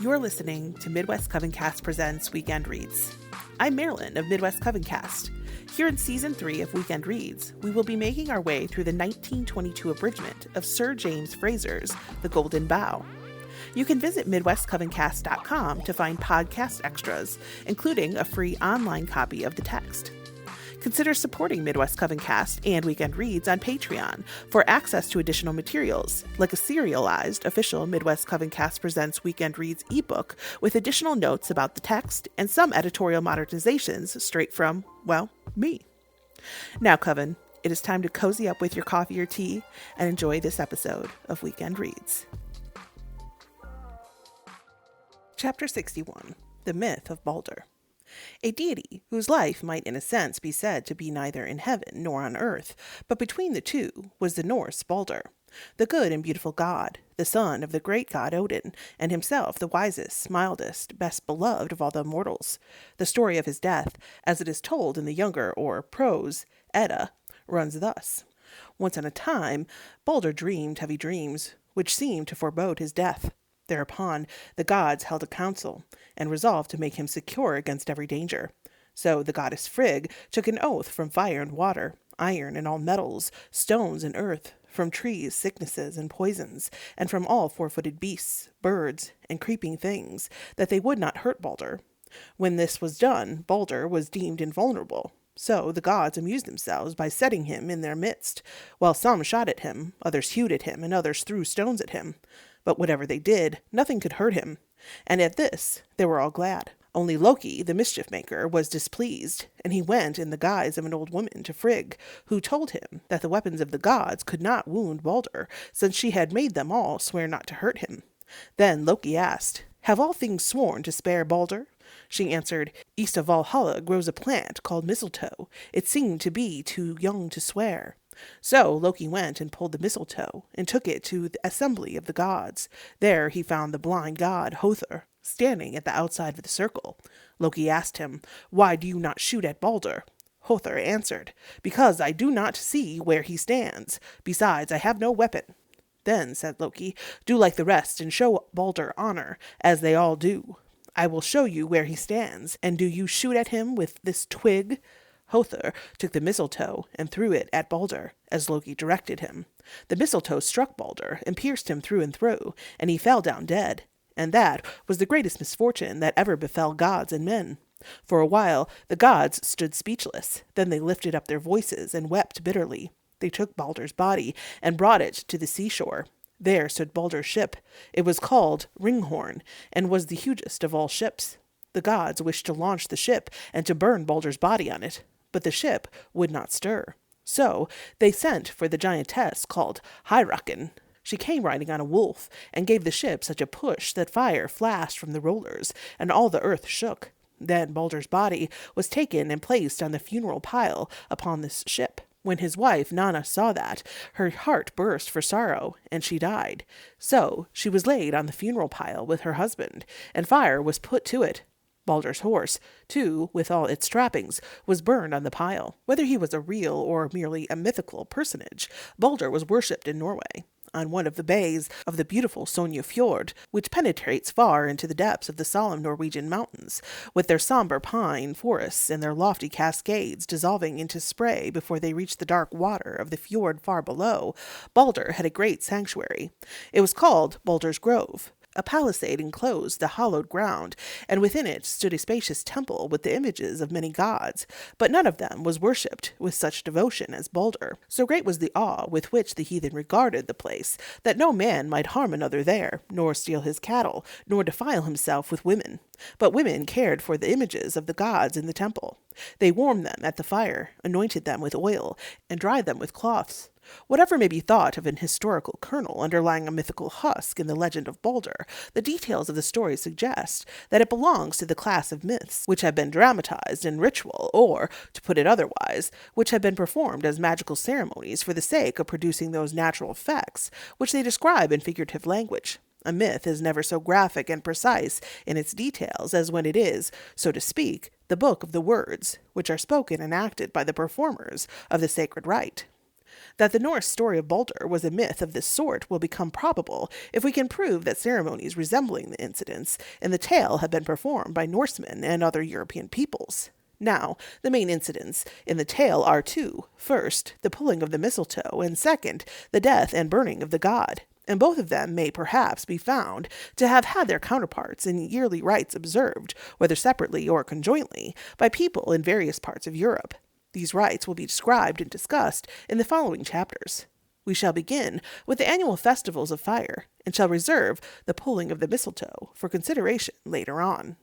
You're listening to Midwest Coven Cast Presents Weekend Reads. I'm Marilyn of Midwest Coven Cast. Here in Season 3 of Weekend Reads, we will be making our way through the 1922 abridgment of Sir James Frazer's The Golden Bough. You can visit MidwestCovenCast.com to find podcast extras, including a free online copy of the text. Consider supporting Midwest Coven Cast and Weekend Reads on Patreon for access to additional materials, like a serialized official Midwest Coven Cast Presents Weekend Reads ebook with additional notes about the text and some editorial modernizations straight from, well, me. Now, Coven, it is time to cozy up with your coffee or tea and enjoy this episode of Weekend Reads. Chapter 61, The Myth of Balder. A deity whose life might in a sense be said to be neither in heaven nor on earth, but between the two was the Norse Balder, the good and beautiful god, the son of the great god Odin, and himself the wisest, mildest, best beloved of all the immortals. The story of his death, as it is told in the younger or prose Edda, runs thus. Once on a time, Balder dreamed heavy dreams, which seemed to forebode his death. Thereupon the gods held a council, and resolved to make him secure against every danger. So the goddess Frigg took an oath from fire and water, iron and all metals, stones and earth, from trees, sicknesses, and poisons, and from all four-footed beasts, birds, and creeping things, that they would not hurt Balder. When this was done, Balder was deemed invulnerable. So the gods amused themselves by setting him in their midst, while some shot at him, others hewed at him, and others threw stones at him. But whatever they did, nothing could hurt him, and at this they were all glad. Only Loki, the mischief-maker, was displeased, and he went in the guise of an old woman to Frigg, who told him that the weapons of the gods could not wound Balder, since she had made them all swear not to hurt him. Then Loki asked, "Have all things sworn to spare Balder?" She answered, "East of Valhalla grows a plant called mistletoe. It seemed to be too young to swear." So Loki went and pulled the mistletoe, and took it to the assembly of the gods. There he found the blind god Hother, standing at the outside of the circle. Loki asked him, "Why do you not shoot at Balder?" Hother answered, "Because I do not see where he stands. Besides, I have no weapon." Then said Loki, "Do like the rest, and show Balder honor, as they all do. I will show you where he stands, and do you shoot at him with this twig." Hother took the mistletoe and threw it at Balder, as Loki directed him. The mistletoe struck Balder and pierced him through and through, and he fell down dead. And that was the greatest misfortune that ever befell gods and men. For a while the gods stood speechless. Then they lifted up their voices and wept bitterly. They took Balder's body and brought it to the seashore. There stood Balder's ship. It was called Ringhorn, and was the hugest of all ships. The gods wished to launch the ship and to burn Balder's body on it, but the ship would not stir. So they sent for the giantess called Hyrrocken. She came riding on a wolf, and gave the ship such a push that fire flashed from the rollers, and all the earth shook. Then Balder's body was taken and placed on the funeral pile upon this ship. When his wife Nanna saw that, her heart burst for sorrow, and she died. So she was laid on the funeral pile with her husband, and fire was put to it. Balder's horse, too, with all its trappings, was burned on the pile. Whether he was a real or merely a mythical personage, Balder was worshipped in Norway. On one of the bays of the beautiful Sonja Fjord, which penetrates far into the depths of the solemn Norwegian mountains, with their somber pine forests and their lofty cascades dissolving into spray before they reach the dark water of the fjord far below, Balder had a great sanctuary. It was called Balder's Grove. A palisade enclosed the hallowed ground, and within it stood a spacious temple with the images of many gods, but none of them was worshipped with such devotion as Balder. So great was the awe with which the heathen regarded the place, that no man might harm another there, nor steal his cattle, nor defile himself with women. But women cared for the images of the gods in the temple. They warmed them at the fire, anointed them with oil, and dried them with cloths. Whatever may be thought of an historical kernel underlying a mythical husk in the legend of Balder, the details of the story suggest that it belongs to the class of myths which have been dramatized in ritual, or, to put it otherwise, which have been performed as magical ceremonies for the sake of producing those natural effects which they describe in figurative language. A myth is never so graphic and precise in its details as when it is, so to speak, the book of the words, which are spoken and acted by the performers of the sacred rite. That the Norse story of Balder was a myth of this sort will become probable if we can prove that ceremonies resembling the incidents in the tale have been performed by Norsemen and other European peoples. Now, the main incidents in the tale are two. First, the pulling of the mistletoe, and second, the death and burning of the god. And both of them may perhaps be found to have had their counterparts in yearly rites observed, whether separately or conjointly, by people in various parts of Europe. These rites will be described and discussed in the following chapters. We shall begin with the annual festivals of fire, and shall reserve the pulling of the mistletoe for consideration later on.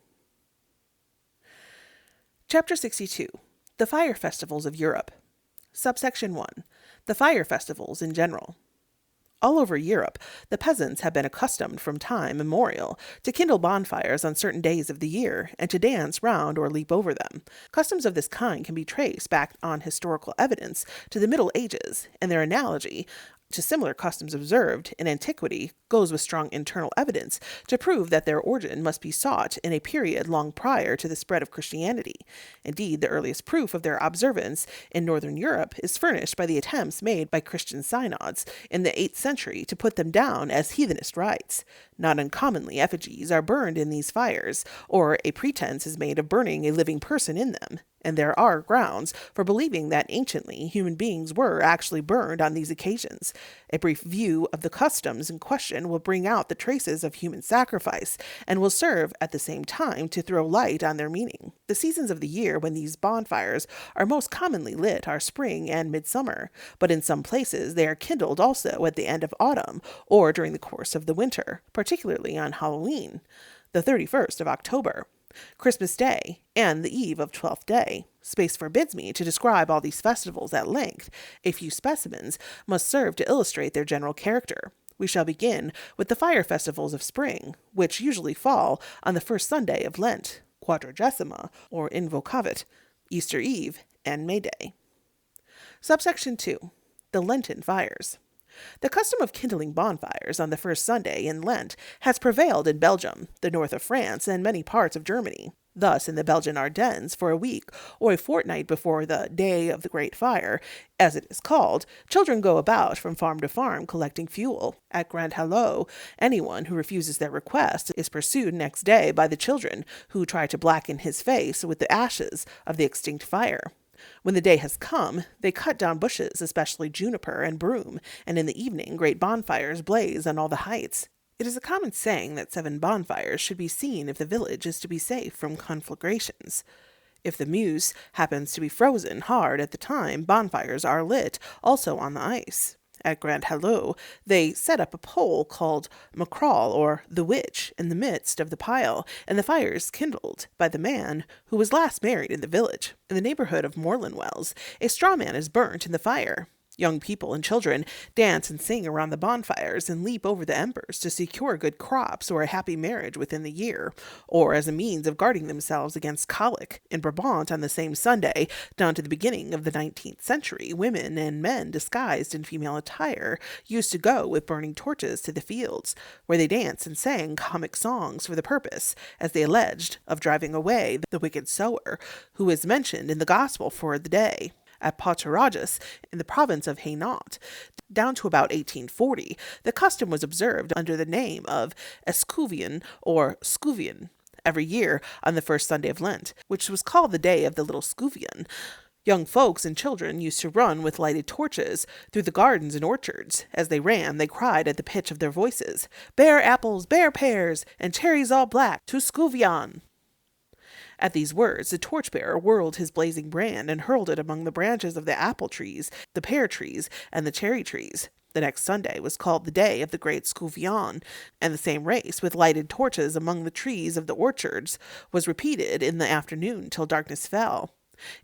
Chapter 62. The Fire Festivals of Europe. Subsection 1. The Fire Festivals in general. All over Europe, the peasants have been accustomed from time immemorial to kindle bonfires on certain days of the year, and to dance round or leap over them. Customs of this kind can be traced back on historical evidence to the Middle Ages, and their analogy to similar customs observed in antiquity goes with strong internal evidence to prove that their origin must be sought in a period long prior to the spread of Christianity. Indeed, the earliest proof of their observance in northern Europe is furnished by the attempts made by Christian synods in the 8th century to put them down as heathenist rites. Not uncommonly effigies are burned in these fires, or a pretense is made of burning a living person in them, and there are grounds for believing that anciently human beings were actually burned on these occasions. A brief view of the customs in question will bring out the traces of human sacrifice, and will serve at the same time to throw light on their meaning. The seasons of the year when these bonfires are most commonly lit are spring and midsummer, but in some places they are kindled also at the end of autumn, or during the course of the winter, particularly on Halloween, the 31st of October, Christmas Day, and the eve of Twelfth Day. Space forbids me to describe all these festivals at length. A few specimens must serve to illustrate their general character. We shall begin with the fire festivals of spring, which usually fall on the first Sunday of Lent, Quadragesima, or Invocavit, Easter Eve, and May Day. Subsection 2. The Lenten Fires. The custom of kindling bonfires on the first Sunday in Lent has prevailed in Belgium, the north of France, and many parts of Germany. Thus, in the Belgian Ardennes, for a week or a fortnight before the Day of the Great Fire, as it is called, children go about from farm to farm collecting fuel. At Grand Hallo, anyone who refuses their request is pursued next day by the children, who try to blacken his face with the ashes of the extinct fire. When the day has come, they cut down bushes, especially juniper and broom, and in the evening great bonfires blaze on all the heights. It is a common saying that 7 bonfires should be seen if the village is to be safe from conflagrations. If the Meuse happens to be frozen hard at the time, bonfires are lit also on the ice. At Grand Hallo, they set up a pole called Macrawl, or the Witch, in the midst of the pile, and the fire is kindled by the man who was last married in the village. In the neighborhood of Moorlandwells, a straw man is burnt in the fire. Young people and children dance and sing around the bonfires and leap over the embers to secure good crops or a happy marriage within the year, or as a means of guarding themselves against colic. In Brabant, on the same Sunday, down to the beginning of the 19th century, women and men disguised in female attire used to go with burning torches to the fields, where they danced and sang comic songs for the purpose, as they alleged, of driving away the wicked sower, who is mentioned in the Gospel for the day. At Pontaragus, in the province of Hainaut, down to about 1840, the custom was observed under the name of Escuvian or Scuvian every year on the first Sunday of Lent, which was called the Day of the Little Scuvian. Young folks and children used to run with lighted torches through the gardens and orchards. As they ran, they cried at the pitch of their voices, "Bear apples, bear pears, and cherries all black, to Scuvian." At these words, the torchbearer whirled his blazing brand and hurled it among the branches of the apple trees, the pear trees, and the cherry trees. The next Sunday was called the Day of the Great Scuvion, and the same race, with lighted torches among the trees of the orchards, was repeated in the afternoon till darkness fell.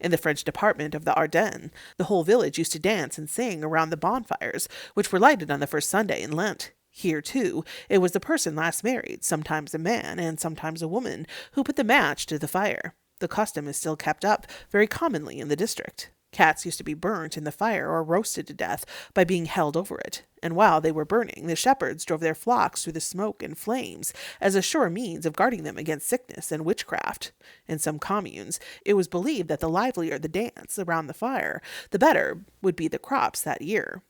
In the French department of the Ardennes, the whole village used to dance and sing around the bonfires, which were lighted on the first Sunday in Lent. Here, too, it was the person last married, sometimes a man and sometimes a woman, who put the match to the fire. The custom is still kept up very commonly in the district. Cats used to be burnt in the fire or roasted to death by being held over it, and while they were burning, the shepherds drove their flocks through the smoke and flames as a sure means of guarding them against sickness and witchcraft. In some communes, it was believed that the livelier the dance around the fire, the better would be the crops that year.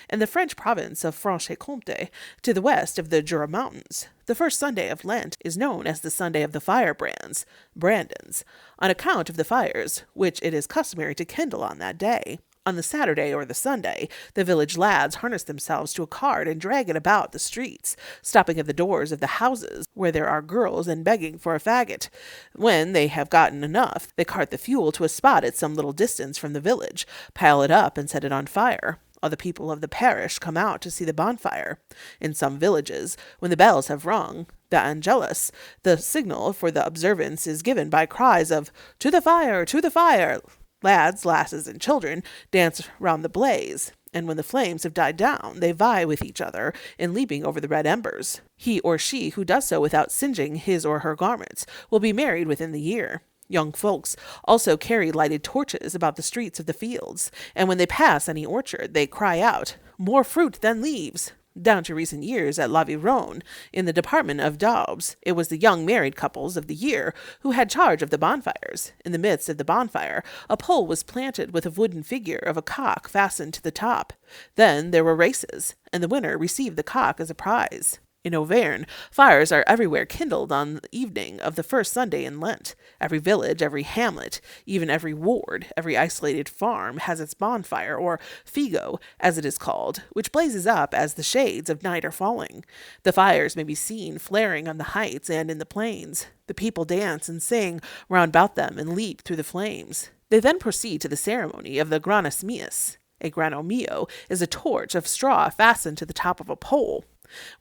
In the French province of Franche-Comté, to the west of the Jura Mountains, the first Sunday of Lent is known as the Sunday of the Firebrands, Brandons, on account of the fires which it is customary to kindle on that day. On the Saturday or the Sunday, the village lads harness themselves to a cart and drag it about the streets, stopping at the doors of the houses where there are girls and begging for a faggot. When they have gotten enough, they cart the fuel to a spot at some little distance from the village, pile it up, and set it on fire. All the people of the parish come out to see the bonfire. In some villages, when the bells have rung, the Angelus, the signal for the observance is given by cries of, "To the fire! To the fire!" Lads, lasses, and children dance round the blaze, and when the flames have died down, they vie with each other in leaping over the red embers. He or she who does so without singeing his or her garments will be married within the year. Young folks also carry lighted torches about the streets of the fields, and when they pass any orchard, they cry out, "More fruit than leaves!" Down to recent years at L'Aveyron, in the department of Doubs, it was the young married couples of the year who had charge of the bonfires. In the midst of the bonfire, a pole was planted with a wooden figure of a cock fastened to the top. Then there were races, and the winner received the cock as a prize. In Auvergne, fires are everywhere kindled on the evening of the first Sunday in Lent. Every village, every hamlet, even every ward, every isolated farm has its bonfire, or figo, as it is called, which blazes up as the shades of night are falling. The fires may be seen flaring on the heights and in the plains. The people dance and sing round about them and leap through the flames. They then proceed to the ceremony of the Granus Meus. A grano mio is a torch of straw fastened to the top of a pole.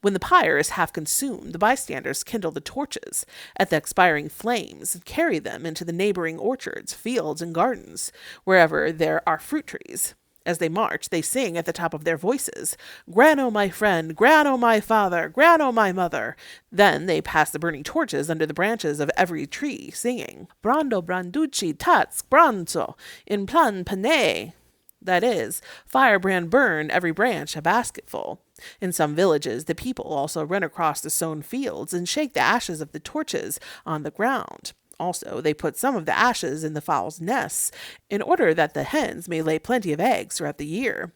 When the pyre is half consumed, the bystanders kindle the torches at the expiring flames and carry them into the neighboring orchards, fields, and gardens, wherever there are fruit trees. As they march, they sing at the top of their voices, "Grano, my friend, grano, my father, grano, my mother." Then they pass the burning torches under the branches of every tree, singing, "Brando, branducci, tats, branzo, in plan pane." That is, firebrand burn every branch a basketful. In some villages, the people also run across the sown fields and shake the ashes of the torches on the ground. Also, they put some of the ashes in the fowls' nests, in order that the hens may lay plenty of eggs throughout the year.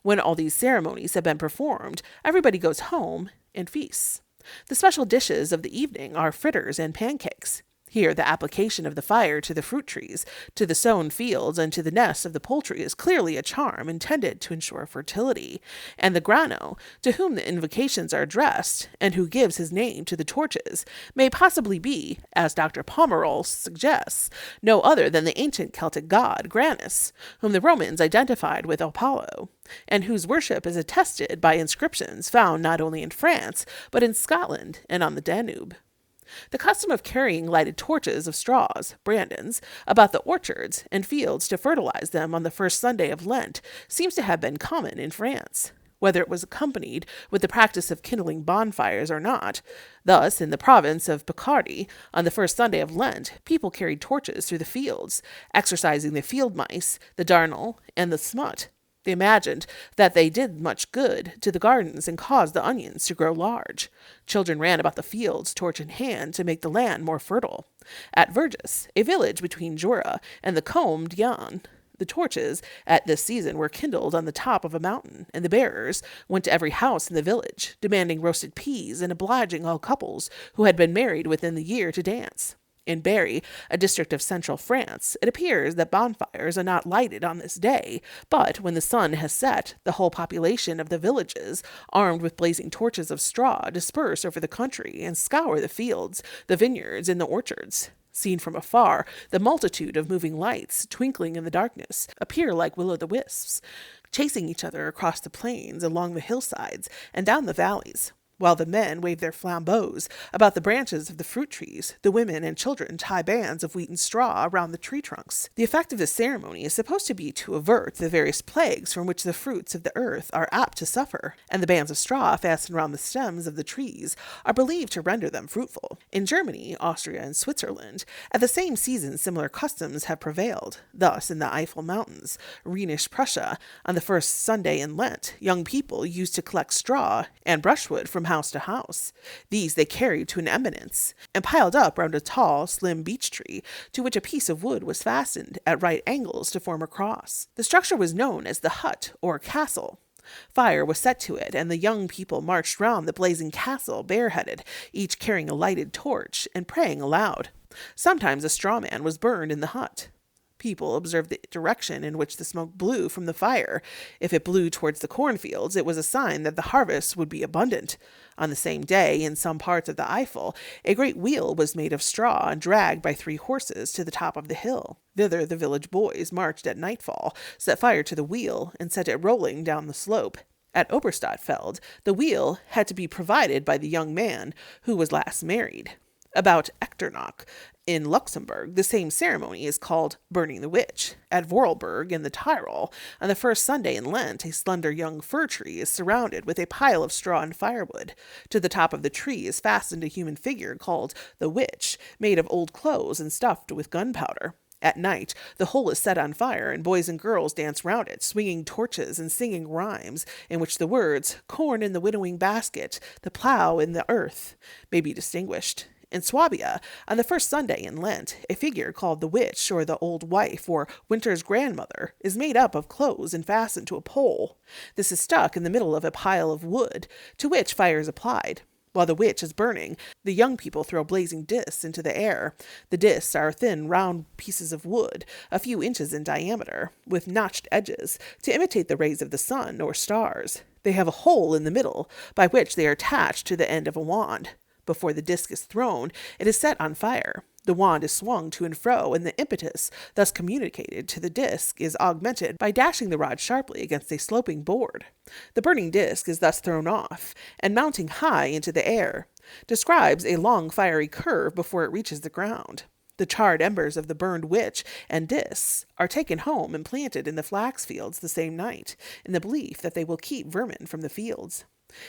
When all these ceremonies have been performed, everybody goes home and feasts. The special dishes of the evening are fritters and pancakes. Here the application of the fire to the fruit trees, to the sown fields, and to the nests of the poultry is clearly a charm intended to ensure fertility, and the grano, to whom the invocations are addressed, and who gives his name to the torches, may possibly be, as Dr. Pomerol suggests, no other than the ancient Celtic god Granus, whom the Romans identified with Apollo, and whose worship is attested by inscriptions found not only in France, but in Scotland and on the Danube. The custom of carrying lighted torches of straws, brandons, about the orchards and fields to fertilize them on the first Sunday of Lent seems to have been common in France, whether it was accompanied with the practice of kindling bonfires or not. Thus, in the province of Picardy, on the first Sunday of Lent, people carried torches through the fields, exercising the field mice, the darnel, and the smut. They imagined that they did much good to the gardens and caused the onions to grow large. Children ran about the fields, torch in hand, to make the land more fertile. At Vergis, a village between Jura and the Combe d'Yonne, the torches at this season were kindled on the top of a mountain, and the bearers went to every house in the village, demanding roasted peas and obliging all couples who had been married within the year to dance. In Berry, a district of central France, it appears that bonfires are not lighted on this day, but when the sun has set, the whole population of the villages, armed with blazing torches of straw, disperse over the country and scour the fields, the vineyards, and the orchards. Seen from afar, the multitude of moving lights, twinkling in the darkness, appear like will-o'-the-wisps, chasing each other across the plains, along the hillsides, and down the valleys. While the men wave their flambeaux about the branches of the fruit trees, the women and children tie bands of wheaten straw around the tree trunks. The effect of this ceremony is supposed to be to avert the various plagues from which the fruits of the earth are apt to suffer, and the bands of straw fastened around the stems of the trees are believed to render them fruitful. In Germany, Austria, and Switzerland, at the same season similar customs have prevailed. Thus, in the Eifel Mountains, Rhenish Prussia, on the first Sunday in Lent, young people used to collect straw and brushwood from house to house. These they carried to an eminence, and piled up round a tall, slim beech tree, to which a piece of wood was fastened at right angles to form a cross. The structure was known as the hut or castle. Fire was set to it, and the young people marched round the blazing castle bareheaded, each carrying a lighted torch, and praying aloud. Sometimes a straw man was burned in the hut. People observed the direction in which the smoke blew from the fire. If it blew towards the cornfields, it was a sign that the harvest would be abundant. On the same day, in some parts of the Eifel, a great wheel was made of straw and dragged by 3 horses to the top of the hill. Thither the village boys marched at nightfall, set fire to the wheel, and set it rolling down the slope. At Oberstadtfeld, the wheel had to be provided by the young man who was last married. About Echternach, in Luxembourg, the same ceremony is called burning the witch. At Vorarlberg, in the Tyrol, on the first Sunday in Lent, a slender young fir tree is surrounded with a pile of straw and firewood. To the top of the tree is fastened a human figure called the witch, made of old clothes and stuffed with gunpowder. At night, the whole is set on fire, and boys and girls dance round it, swinging torches and singing rhymes, in which the words, corn in the winnowing basket, the plough in the earth, may be distinguished. In Swabia, on the first Sunday in Lent, a figure called the witch, or the old wife, or winter's grandmother, is made up of clothes and fastened to a pole. This is stuck in the middle of a pile of wood, to which fire is applied. While the witch is burning, the young people throw blazing discs into the air. The discs are thin, round pieces of wood, a few inches in diameter, with notched edges, to imitate the rays of the sun or stars. They have a hole in the middle, by which they are attached to the end of a wand. Before the disc is thrown, it is set on fire. The wand is swung to and fro, and the impetus thus communicated to the disc is augmented by dashing the rod sharply against a sloping board. The burning disc is thus thrown off, and mounting high into the air, describes a long fiery curve before it reaches the ground. The charred embers of the burned witch and discs are taken home and planted in the flax fields the same night, in the belief that they will keep vermin from the fields.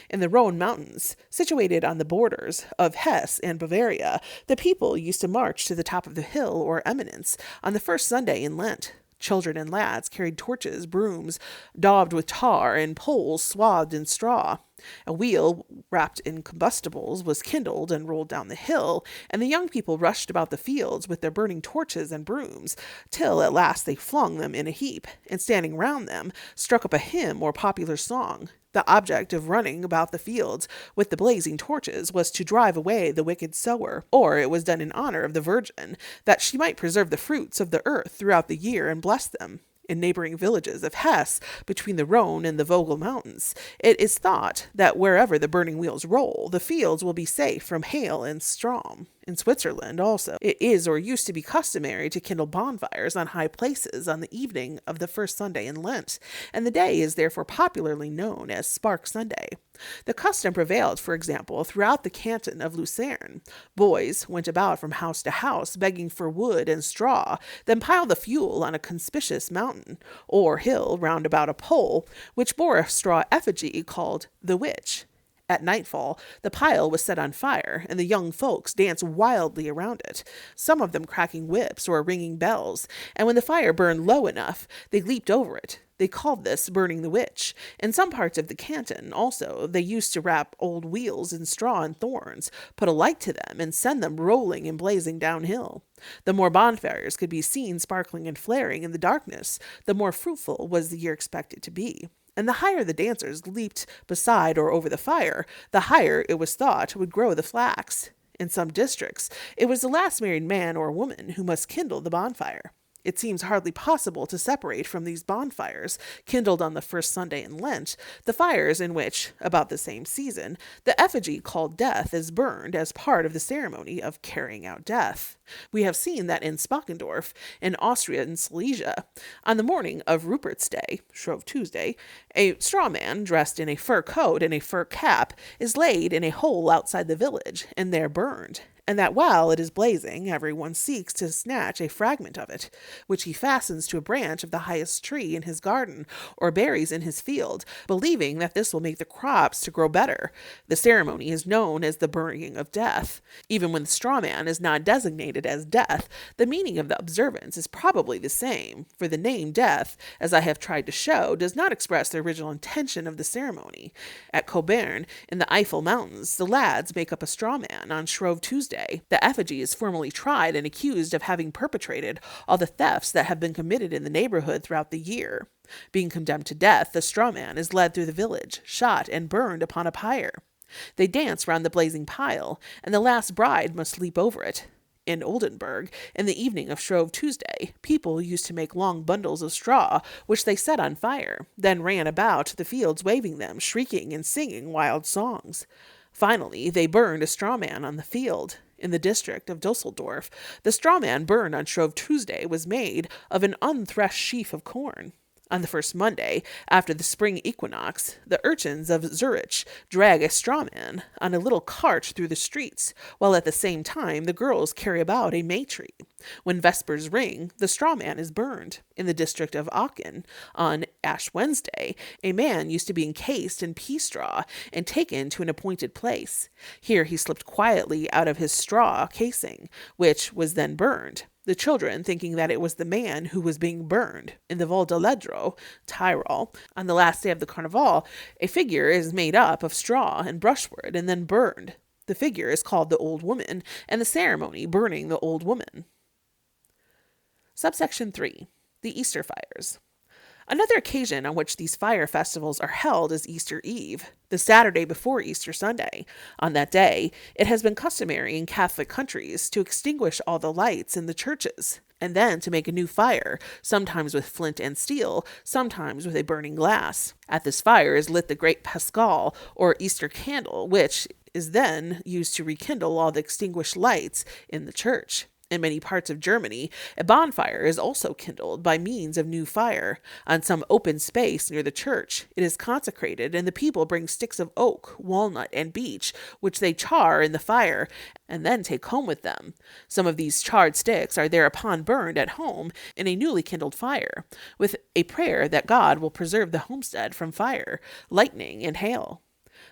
In the Rhone Mountains, situated on the borders of Hesse and Bavaria, the people used to march to the top of the hill or eminence on the first Sunday in Lent. Children and lads carried torches, brooms daubed with tar, and poles swathed in straw. A wheel wrapped in combustibles was kindled and rolled down the hill, and the young people rushed about the fields with their burning torches and brooms, till at last they flung them in a heap, and standing round them, struck up a hymn or popular song. The object of running about the fields with the blazing torches was to drive away the wicked sower, or it was done in honor of the Virgin, that she might preserve the fruits of the earth throughout the year and bless them. In neighboring villages of Hesse, between the Rhone and the Vogel Mountains, it is thought that wherever the burning wheels roll, the fields will be safe from hail and storm. In Switzerland also, it is or used to be customary to kindle bonfires on high places on the evening of the first Sunday in Lent, and the day is therefore popularly known as Spark Sunday. The custom prevailed, for example, throughout the canton of Lucerne. Boys went about from house to house begging for wood and straw, then piled the fuel on a conspicuous mountain or hill round about a pole, which bore a straw effigy called the witch. At nightfall, the pile was set on fire, and the young folks danced wildly around it, some of them cracking whips or ringing bells, and when the fire burned low enough, they leaped over it. They called this burning the witch. In some parts of the canton, also, they used to wrap old wheels in straw and thorns, put a light to them, and send them rolling and blazing downhill. The more bonfires could be seen sparkling and flaring in the darkness, the more fruitful was the year expected to be. And the higher the dancers leaped beside or over the fire, the higher, it was thought, would grow the flax. In some districts, it was the last married man or woman who must kindle the bonfire. It seems hardly possible to separate from these bonfires, kindled on the first Sunday in Lent, the fires in which, about the same season, the effigy called Death is burned as part of the ceremony of carrying out death. We have seen that in Spockendorf, in Austria and Silesia, on the morning of Rupert's Day, Shrove Tuesday, a straw man dressed in a fur coat and a fur cap is laid in a hole outside the village and there burned, and that while it is blazing, everyone seeks to snatch a fragment of it, which he fastens to a branch of the highest tree in his garden, or buries in his field, believing that this will make the crops to grow better. The ceremony is known as the burning of death. Even when the straw man is not designated as Death, the meaning of the observance is probably the same, for the name Death, as I have tried to show, does not express the original intention of the ceremony. At Coven, in the Eifel Mountains, the lads make up a straw man on Shrove Tuesday. The effigy is formally tried and accused of having perpetrated all the thefts that have been committed in the neighborhood throughout the year. Being condemned to death, the straw man is led through the village, shot, and burned upon a pyre. They dance round the blazing pile, and the last bride must leap over it. In Oldenburg, in the evening of Shrove Tuesday, people used to make long bundles of straw, which they set on fire, then ran about the fields waving them, shrieking and singing wild songs. Finally, they burned a straw man on the field. In the district of Dusseldorf, the straw man burned on Shrove Tuesday was made of an unthreshed sheaf of corn. On the first Monday, after the spring equinox, the urchins of Zurich drag a straw man on a little cart through the streets, while at the same time the girls carry about a May tree. When vespers ring, the straw man is burned. In the district of Aachen, on Ash Wednesday, a man used to be encased in pea straw and taken to an appointed place. Here he slipped quietly out of his straw casing, which was then burned, the children thinking that it was the man who was being burned. In the Val d'Aledro, Tyrol, on the last day of the Carnival, a figure is made up of straw and brushwood and then burned. The figure is called the Old Woman, and the ceremony burning the Old Woman. Subsection 3. The Easter Fires. Another occasion on which these fire festivals are held is Easter Eve, the Saturday before Easter Sunday. On that day, it has been customary in Catholic countries to extinguish all the lights in the churches, and then to make a new fire, sometimes with flint and steel, sometimes with a burning glass. At this fire is lit the great Paschal, or Easter candle, which is then used to rekindle all the extinguished lights in the church. In many parts of Germany, a bonfire is also kindled by means of new fire. On some open space near the church, it is consecrated, and the people bring sticks of oak, walnut, and beech, which they char in the fire, and then take home with them. Some of these charred sticks are thereupon burned at home in a newly kindled fire, with a prayer that God will preserve the homestead from fire, lightning, and hail.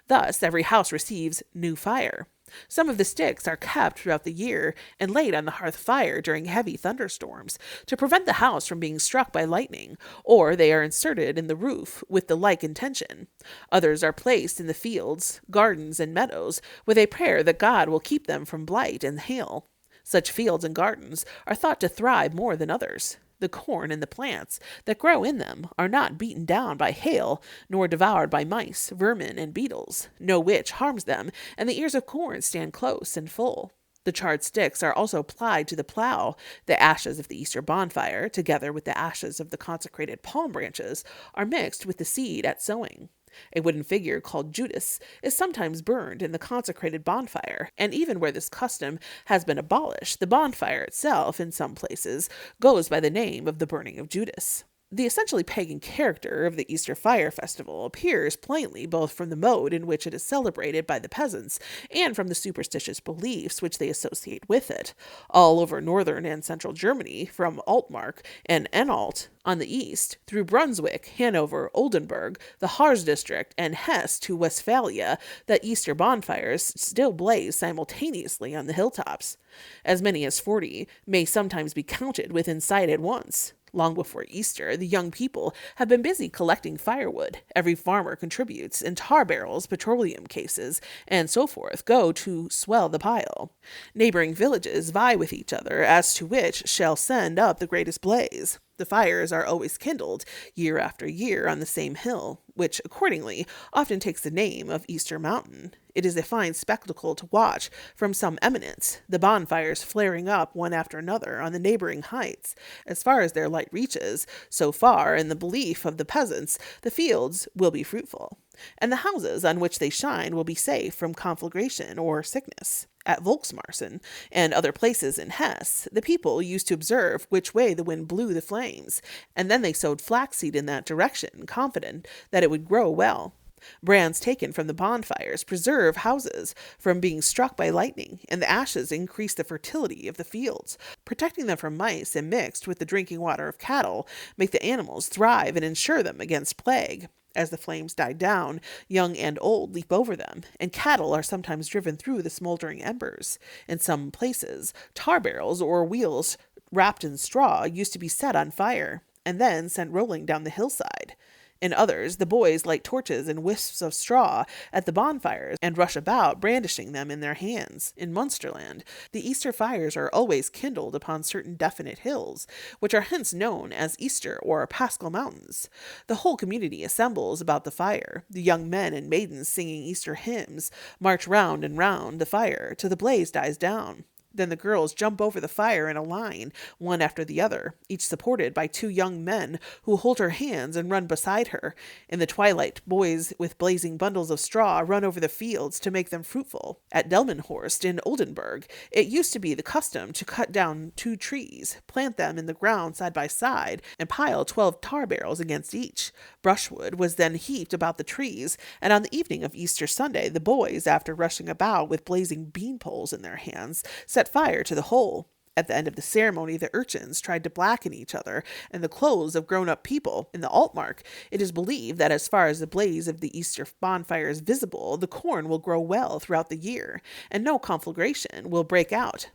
Thus, every house receives new fire. Some of the sticks are kept throughout the year and laid on the hearth fire during heavy thunderstorms to prevent the house from being struck by lightning, or they are inserted in the roof with the like intention. Others are placed in the fields, gardens, and meadows with a prayer that God will keep them from blight and hail. Such fields and gardens are thought to thrive more than others. The corn and the plants that grow in them are not beaten down by hail, nor devoured by mice, vermin, and beetles, no which harms them, and the ears of corn stand close and full. The charred sticks are also applied to the plough. The ashes of the Easter bonfire, together with the ashes of the consecrated palm branches, are mixed with the seed at sowing. A wooden figure called Judas is sometimes burned in the consecrated bonfire, and even where this custom has been abolished, the bonfire itself, in some places, goes by the name of the burning of Judas. The essentially pagan character of the Easter fire festival appears plainly both from the mode in which it is celebrated by the peasants and from the superstitious beliefs which they associate with it. All over northern and central Germany, from Altmark and Anhalt on the east, through Brunswick, Hanover, Oldenburg, the Harz district, and Hesse to Westphalia, the Easter bonfires still blaze simultaneously on the hilltops. As many as 40 may sometimes be counted within sight at once. Long before Easter, the young people have been busy collecting firewood. Every farmer contributes, and tar barrels, petroleum cases, and so forth go to swell the pile. Neighboring villages vie with each other as to which shall send up the greatest blaze. The The fires are always kindled, year after year, on the same hill, which, accordingly, often takes the name of Easter Mountain. It is a fine spectacle to watch from some eminence, the bonfires flaring up one after another on the neighboring heights. As far as their light reaches, so far, in the belief of the peasants, the fields will be fruitful, and the houses on which they shine will be safe from conflagration or sickness. At Volksmarsen and other places in Hesse, the people used to observe which way the wind blew the flames, and then they sowed flaxseed in that direction, confident that it would grow well. Brands taken from the bonfires preserve houses from being struck by lightning, and the ashes increase the fertility of the fields, protecting them from mice, and mixed with the drinking water of cattle, make the animals thrive and insure them against plague. As the flames die down, young and old leap over them, and cattle are sometimes driven through the smoldering embers. In some places, tar barrels or wheels wrapped in straw used to be set on fire, and then sent rolling down the hillside. In others, the boys light torches and wisps of straw at the bonfires and rush about, brandishing them in their hands. In Munsterland, the Easter fires are always kindled upon certain definite hills, which are hence known as Easter or Paschal Mountains. The whole community assembles about the fire. The young men and maidens singing Easter hymns march round and round the fire till the blaze dies down. Then the girls jump over the fire in a line, one after the other, each supported by two young men who hold her hands and run beside her. In the twilight, boys with blazing bundles of straw run over the fields to make them fruitful. At Delmenhorst in Oldenburg, it used to be the custom to cut down 2 trees, plant them in the ground side by side, and pile 12 tar barrels against each. Brushwood was then heaped about the trees, and on the evening of Easter Sunday, the boys, after rushing about with blazing bean poles in their hands, set fire to the whole. At the end of the ceremony, the urchins tried to blacken each other and the clothes of grown-up people. In the Altmark, it is believed that as far as the blaze of the Easter bonfire is visible, the corn will grow well throughout the year, and no conflagration will break out.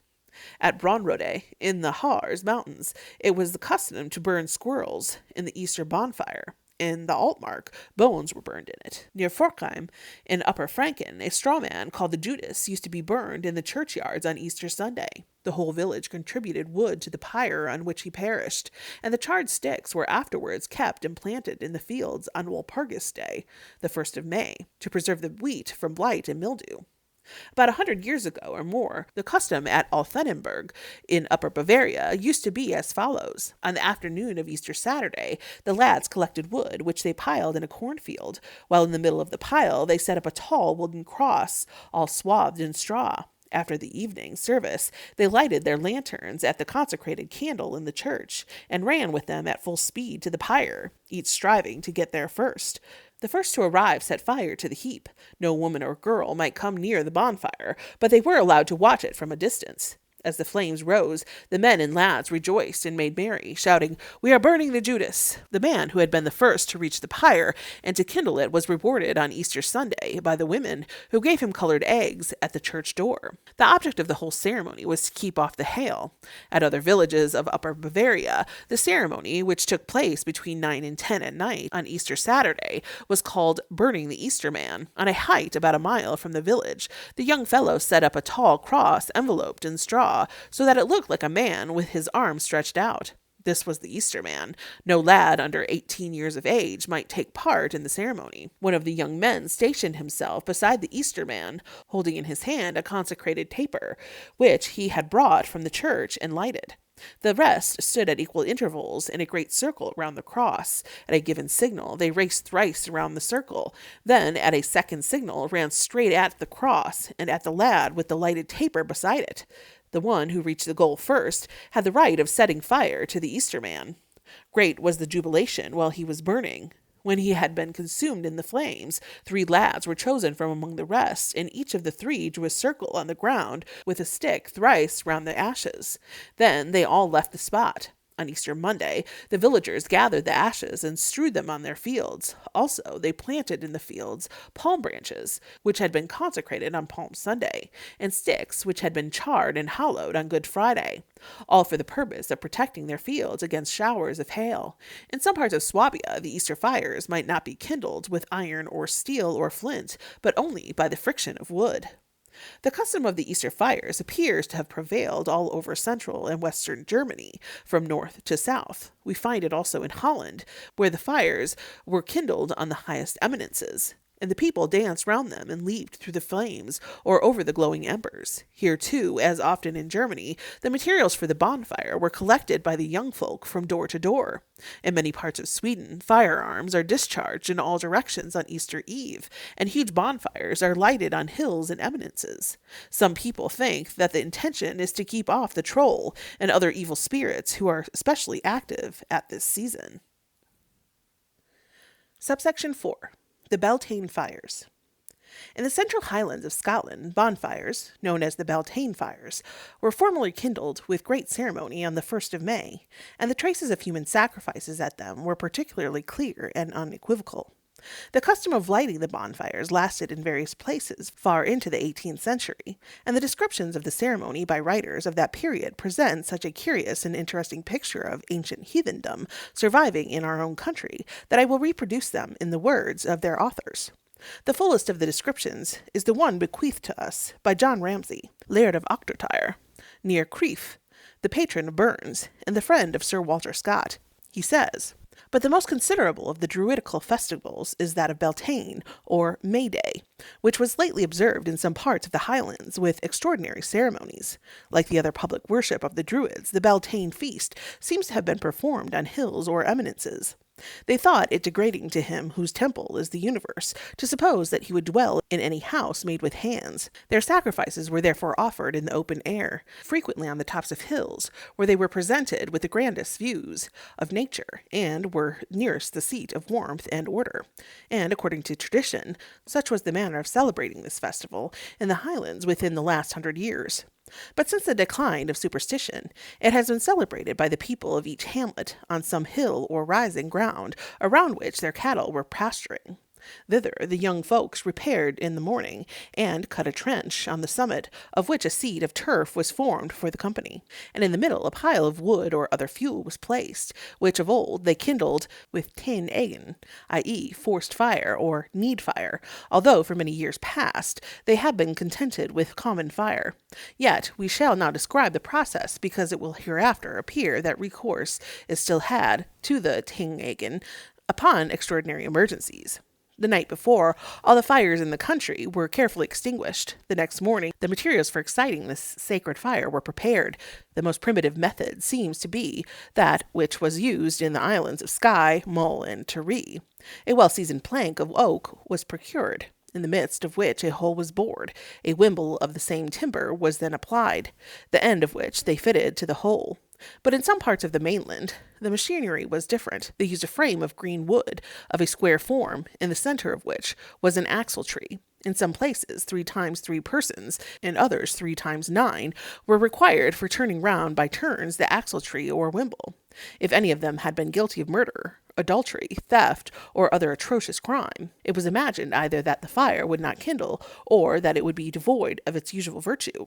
At Braunrode, in the Harz Mountains, it was the custom to burn squirrels in the Easter bonfire. In the Altmark, bones were burned in it. Near Forchheim, in Upper Franken, a straw man called the Judas used to be burned in the churchyards on Easter Sunday. The whole village contributed wood to the pyre on which he perished, and the charred sticks were afterwards kept and planted in the fields on Walpurgis Day, the 1st of May, to preserve the wheat from blight and mildew. About 100 years ago or more, the custom at Althenenberg in Upper Bavaria used to be as follows. On the afternoon of Easter Saturday, the lads collected wood, which they piled in a cornfield, while in the middle of the pile they set up a tall wooden cross, all swathed in straw. After the evening service, they lighted their lanterns at the consecrated candle in the church, and ran with them at full speed to the pyre, each striving to get there first. The first to arrive set fire to the heap. No woman or girl might come near the bonfire, but they were allowed to watch it from a distance. As the flames rose, the men and lads rejoiced and made merry, shouting, "We are burning the Judas!" The man who had been the first to reach the pyre and to kindle it was rewarded on Easter Sunday by the women, who gave him colored eggs at the church door. The object of the whole ceremony was to keep off the hail. At other villages of Upper Bavaria, the ceremony, which took place between 9 and 10 at night on Easter Saturday, was called burning the Easter man. On a height about a mile from the village, the young fellow set up a tall cross enveloped in straw, so that it looked like a man with his arms stretched out. This was the Easter man. No lad under 18 years of age might take part in the ceremony. One of the young men stationed himself beside the Easter man, holding in his hand a consecrated taper, which he had brought from the church and lighted. The rest stood at equal intervals in a great circle round the cross. At a given signal, they raced thrice around the circle, then at a second signal ran straight at the cross and at the lad with the lighted taper beside it. The one who reached the goal first had the right of setting fire to the Easter man. Great was the jubilation while he was burning. When he had been consumed in the flames, 3 lads were chosen from among the rest, and each of the 3 drew a circle on the ground with a stick thrice round the ashes. Then they all left the spot. On Easter Monday, the villagers gathered the ashes and strewed them on their fields. Also, they planted in the fields palm branches, which had been consecrated on Palm Sunday, and sticks which had been charred and hollowed on Good Friday, all for the purpose of protecting their fields against showers of hail. In some parts of Swabia, the Easter fires might not be kindled with iron or steel or flint, but only by the friction of wood. The custom of the Easter fires appears to have prevailed all over central and western Germany, from north to south. We find it also in Holland, where the fires were kindled on the highest eminences, and the people danced round them and leaped through the flames or over the glowing embers. Here, too, as often in Germany, the materials for the bonfire were collected by the young folk from door to door. In many parts of Sweden, firearms are discharged in all directions on Easter Eve, and huge bonfires are lighted on hills and eminences. Some people think that the intention is to keep off the troll and other evil spirits who are especially active at this season. Subsection 4. The Beltane Fires. In the central highlands of Scotland, bonfires, known as the Beltane fires, were formerly kindled with great ceremony on the 1st of May, and the traces of human sacrifices at them were particularly clear and unequivocal. The custom of lighting the bonfires lasted in various places far into the 18th century, and the descriptions of the ceremony by writers of that period present such a curious and interesting picture of ancient heathendom surviving in our own country that I will reproduce them in the words of their authors. The fullest of the descriptions is the one bequeathed to us by John Ramsay, Laird of Ochtertyre, near Crieff, the patron of Burns, and the friend of Sir Walter Scott. He says, "But the most considerable of the druidical festivals is that of Beltane, or May Day, which was lately observed in some parts of the Highlands with extraordinary ceremonies. Like the other public worship of the Druids, the Beltane feast seems to have been performed on hills or eminences. They thought it degrading to him whose temple is the universe to suppose that he would dwell in any house made with hands. Their sacrifices were therefore offered in the open air, frequently on the tops of hills, where they were presented with the grandest views of nature, and were nearest the seat of warmth and order. And, according to tradition, such was the manner of celebrating this festival in the Highlands within the last 100 years. But since the decline of superstition, it has been celebrated by the people of each hamlet on some hill or rising ground around which their cattle were pasturing. Thither the young folks repaired in the morning, and cut a trench, on the summit of which a seat of turf was formed for the company, and in the middle a pile of wood or other fuel was placed, which of old they kindled with tin eggen, i.e. forced fire or need fire, although for many years past they have been contented with common fire. Yet we shall now describe the process, because it will hereafter appear that recourse is still had to the tin eggen upon extraordinary emergencies. The night before, all the fires in the country were carefully extinguished. The next morning, the materials for exciting this sacred fire were prepared. The most primitive method seems to be that which was used in the islands of Skye, Mull, and Tiree. A well-seasoned plank of oak was procured, in the midst of which a hole was bored. A wimble of the same timber was then applied, the end of which they fitted to the hole. But in some parts of the mainland, the machinery was different. They used a frame of green wood, of a square form, in the centre of which was an axle tree. In some places, 3 times 3 persons, in others 3 times 9, were required for turning round by turns the axle tree or wimble. If any of them had been guilty of murder, adultery, theft, or other atrocious crime, it was imagined either that the fire would not kindle, or that it would be devoid of its usual virtue.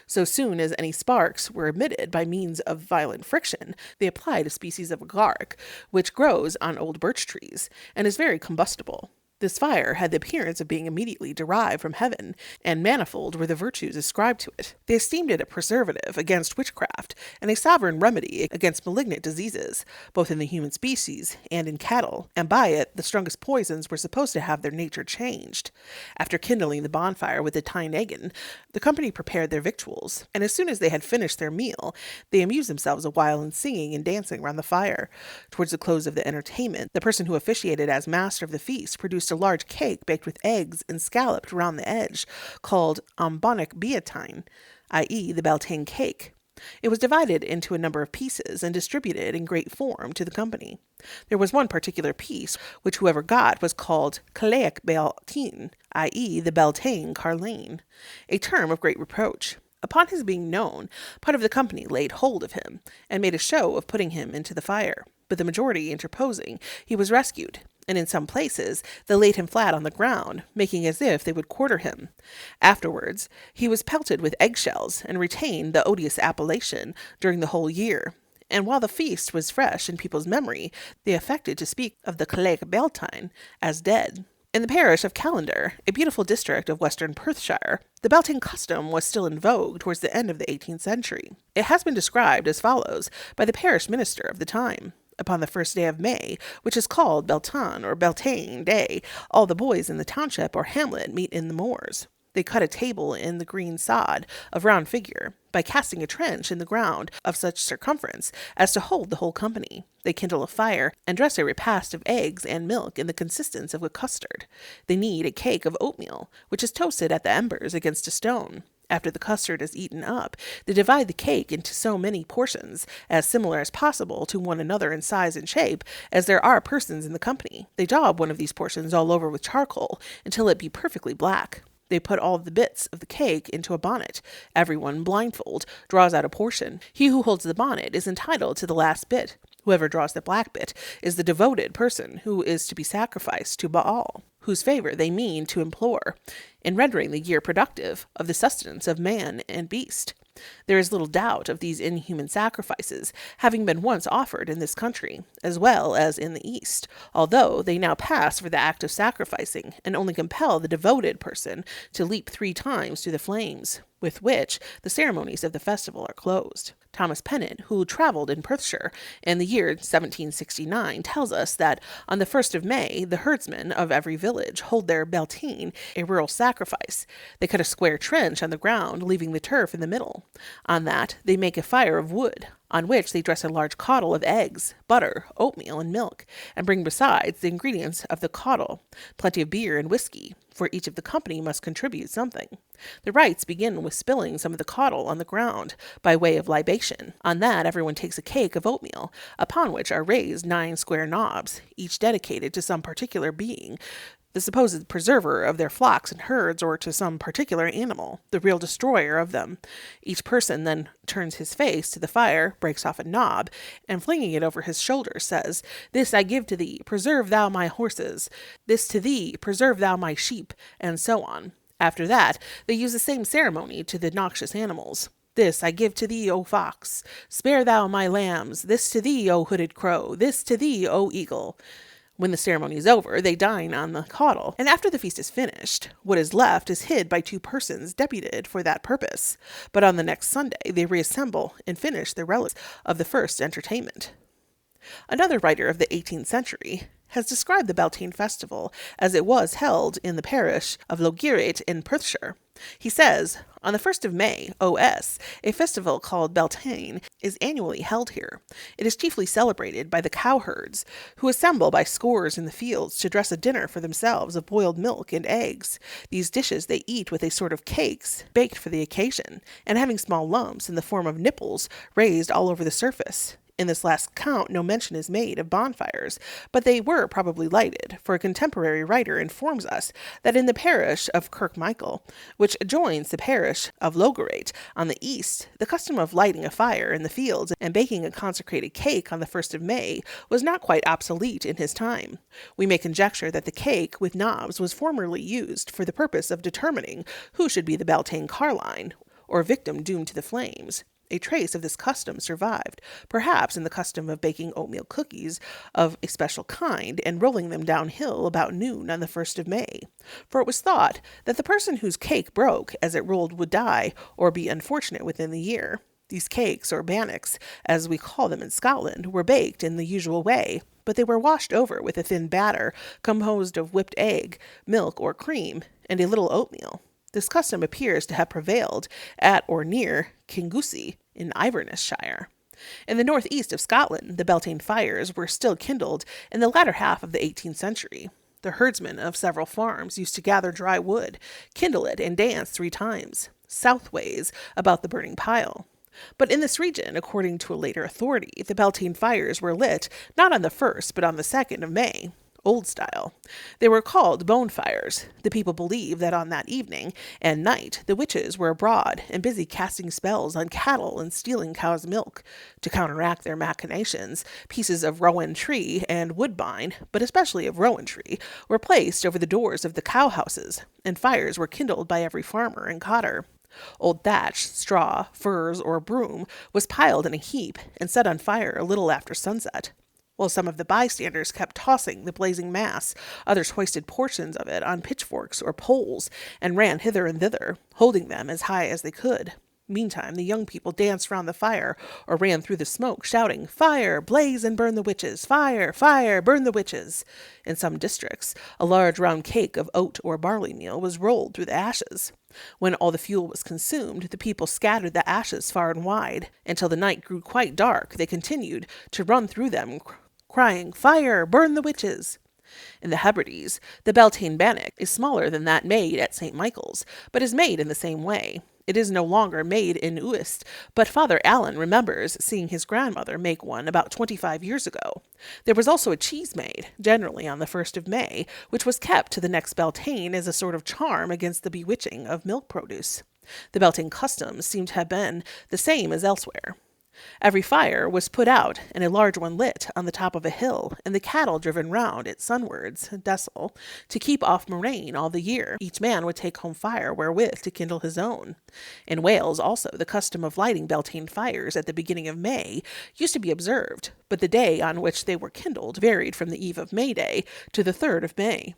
So soon as any sparks were emitted by means of violent friction, they applied a species of agaric, which grows on old birch trees, and is very combustible. This fire had the appearance of being immediately derived from heaven, and manifold were the virtues ascribed to it. They esteemed it a preservative against witchcraft, and a sovereign remedy against malignant diseases, both in the human species and in cattle, and by it the strongest poisons were supposed to have their nature changed. After kindling the bonfire with the tin eggen, the company prepared their victuals, and as soon as they had finished their meal, they amused themselves a while in singing and dancing round the fire. Towards the close of the entertainment, the person who officiated as master of the feast produced a large cake baked with eggs and scalloped round the edge, called ambonic beatine, i.e. the Beltane cake. It was divided into a number of pieces and distributed in great form to the company. There was one particular piece which whoever got was called Cailleach Beltane, i.e. the Beltane carline, a term of great reproach. Upon his being known, part of the company laid hold of him, and made a show of putting him into the fire. But the majority interposing, he was rescued, and in some places they laid him flat on the ground, making as if they would quarter him. Afterwards he was pelted with eggshells, and retained the odious appellation during the whole year. And while the feast was fresh in people's memory, they affected to speak of the Cailleach Beltane as dead. In the parish of Callander, a beautiful district of western Perthshire, the belting custom was still in vogue towards the end of the 18th century. It has been described as follows by the parish minister of the time. Upon the first day of May, which is called Beltan or Beltane Day, all the boys in the township or hamlet meet in the moors. They cut a table in the green sod of round figure, by casting a trench in the ground of such circumference as to hold the whole company. They kindle a fire, and dress a repast of eggs and milk in the consistence of a custard. They knead a cake of oatmeal, which is toasted at the embers against a stone. After the custard is eaten up, they divide the cake into so many portions, as similar as possible to one another in size and shape, as there are persons in the company. They daub one of these portions all over with charcoal, until it be perfectly black. They put all the bits of the cake into a bonnet. Everyone, blindfold, draws out a portion. He who holds the bonnet is entitled to the last bit. Whoever draws the black bit is the devoted person who is to be sacrificed to Baal, whose favor they mean to implore, in rendering the year productive of the sustenance of man and beast. There is little doubt of these inhuman sacrifices having been once offered in this country, as well as in the East, although they now pass for the act of sacrificing, and only compel the devoted person to leap 3 times through the flames, with which the ceremonies of the festival are closed. Thomas Pennant, who travelled in Perthshire in the year 1769, tells us that on the 1st of May, the herdsmen of every village hold their Beltane, a rural sacrifice. They cut a square trench on the ground, leaving the turf in the middle. On that, they make a fire of wood, on which they dress a large caudle of eggs, butter, oatmeal, and milk, and bring besides the ingredients of the caudle, plenty of beer and whiskey, for each of the company must contribute something. The rites begin with spilling some of the caudle on the ground, by way of libation. On that everyone takes a cake of oatmeal, upon which are raised 9 square knobs, each dedicated to some particular being, the supposed preserver of their flocks and herds, or to some particular animal, the real destroyer of them. Each person then turns his face to the fire, breaks off a knob, and flinging it over his shoulder, says, "This I give to thee, preserve thou my horses. This to thee, preserve thou my sheep," and so on. After that, they use the same ceremony to the noxious animals. "This I give to thee, O fox. Spare thou my lambs. This to thee, O hooded crow. This to thee, O eagle." When the ceremony is over, they dine on the caudle, and after the feast is finished, what is left is hid by 2 persons deputed for that purpose. But on the next Sunday they reassemble and finish the relics of the first entertainment. Another writer of the 18th century has described the Beltane festival as it was held in the parish of Lougherit in Perthshire. He says, "On the 1st of May, O.S., a festival called Beltane is annually held here. It is chiefly celebrated by the cowherds, who assemble by scores in the fields to dress a dinner for themselves of boiled milk and eggs. These dishes they eat with a sort of cakes, baked for the occasion, and having small lumps in the form of nipples raised all over the surface. In this last account no mention is made of bonfires, but they were probably lighted, for a contemporary writer informs us that in the parish of Kirkmichael, which adjoins the parish of Lougherit on the east, the custom of lighting a fire in the fields and baking a consecrated cake on the 1st of May was not quite obsolete in his time. We may conjecture that the cake with knobs was formerly used for the purpose of determining who should be the Beltane carline, or victim doomed to the flames. A trace of this custom survived, perhaps in the custom of baking oatmeal cookies of a special kind and rolling them downhill about noon on the 1st of May, for it was thought that the person whose cake broke as it rolled would die or be unfortunate within the year. These cakes, or bannocks, as we call them in Scotland, were baked in the usual way, but they were washed over with a thin batter composed of whipped egg, milk or cream, and a little oatmeal. This custom appears to have prevailed at or near Kingussie in Inverness-shire. In the northeast of Scotland, the Beltane fires were still kindled in the latter half of the 18th century. The herdsmen of several farms used to gather dry wood, kindle it, and dance 3 times, southways, about the burning pile. But in this region, according to a later authority, the Beltane fires were lit not on the 1st but on the 2nd of May. Old style. They were called bonfires. The people believe that on that evening and night the witches were abroad and busy casting spells on cattle and stealing cows' milk. To counteract their machinations, pieces of rowan tree and woodbine, but especially of rowan tree, were placed over the doors of the cow houses, and fires were kindled by every farmer and cotter. Old thatch, straw, furze, or broom was piled in a heap and set on fire a little after sunset. while some of the bystanders kept tossing the blazing mass. Others hoisted portions of it on pitchforks or poles and ran hither and thither, holding them as high as they could. Meantime, the young people danced round the fire or ran through the smoke, shouting, "Fire! Blaze and burn the witches! Fire! Fire! Burn the witches!" In some districts, a large round cake of oat or barley meal was rolled through the ashes. When all the fuel was consumed, the people scattered the ashes far and wide. Until the night grew quite dark, they continued to run through them, crying, "Fire! Burn the witches!" In the Hebrides, the Beltane bannock is smaller than that made at St. Michael's, but is made in the same way. It is no longer made in Uist, but Father Allen remembers seeing his grandmother make one about 25 years ago. There was also a cheese made, generally on the 1st of May, which was kept to the next Beltane as a sort of charm against the bewitching of milk produce. The Beltane customs seem to have been the same as elsewhere. Every fire was put out and a large one lit on the top of a hill, and the cattle driven round it sunwards, desel, to keep off murrain all the year. Each man would take home fire wherewith to kindle his own. In Wales also the custom of lighting Beltane fires at the beginning of May used to be observed, but the day on which they were kindled varied from the eve of May Day to the 3rd of May.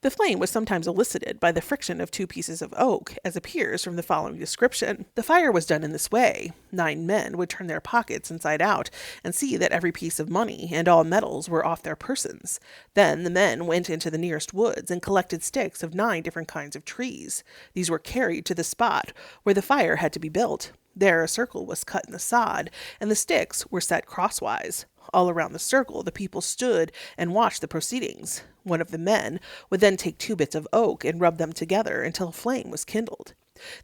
The flame was sometimes elicited by the friction of 2 pieces of oak, as appears from the following description. The fire was done in this way. 9 men would turn their pockets inside out, and see that every piece of money and all metals were off their persons. Then the men went into the nearest woods, and collected sticks of 9 different kinds of trees. These were carried to the spot where the fire had to be built. There a circle was cut in the sod, and the sticks were set crosswise. All around the circle the people stood and watched the proceedings. One of the men would then take 2 bits of oak and rub them together until a flame was kindled.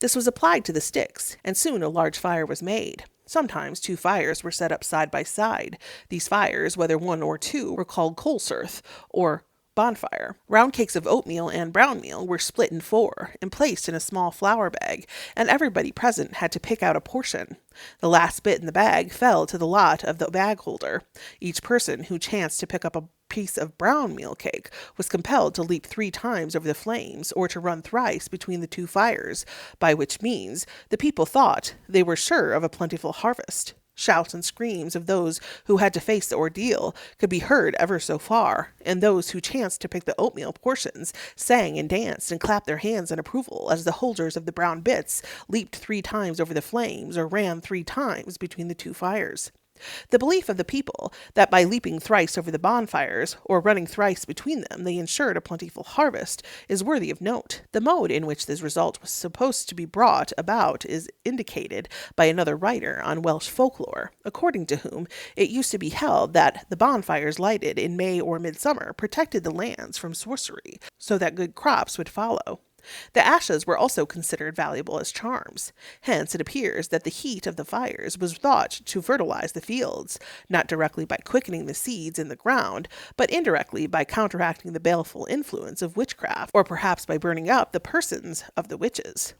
This was applied to the sticks, and soon a large fire was made. Sometimes 2 fires were set up side by side. These fires, whether 1 or 2, were called colesirth, or bonfire. Round cakes of oatmeal and brown meal were split in 4 and placed in a small flour bag, and everybody present had to pick out a portion. The last bit in the bag fell to the lot of the bag holder. Each person who chanced to pick up a piece of brown meal cake was compelled to leap 3 times over the flames, or to run thrice between the 2 fires, by which means the people thought they were sure of a plentiful harvest. Shouts and screams of those who had to face the ordeal could be heard ever so far, and those who chanced to pick the oatmeal portions sang and danced and clapped their hands in approval as the holders of the brown bits leaped 3 times over the flames or ran 3 times between the 2 fires. The belief of the people that by leaping thrice over the bonfires, or running thrice between them, they ensured a plentiful harvest, is worthy of note. The mode in which this result was supposed to be brought about is indicated by another writer on Welsh folklore, according to whom it used to be held that the bonfires lighted in May or midsummer protected the lands from sorcery, so that good crops would follow. The ashes were also considered valuable as charms. Hence it appears that the heat of the fires was thought to fertilize the fields, not directly by quickening the seeds in the ground, but indirectly by counteracting the baleful influence of witchcraft, or perhaps by burning up the persons of the witches.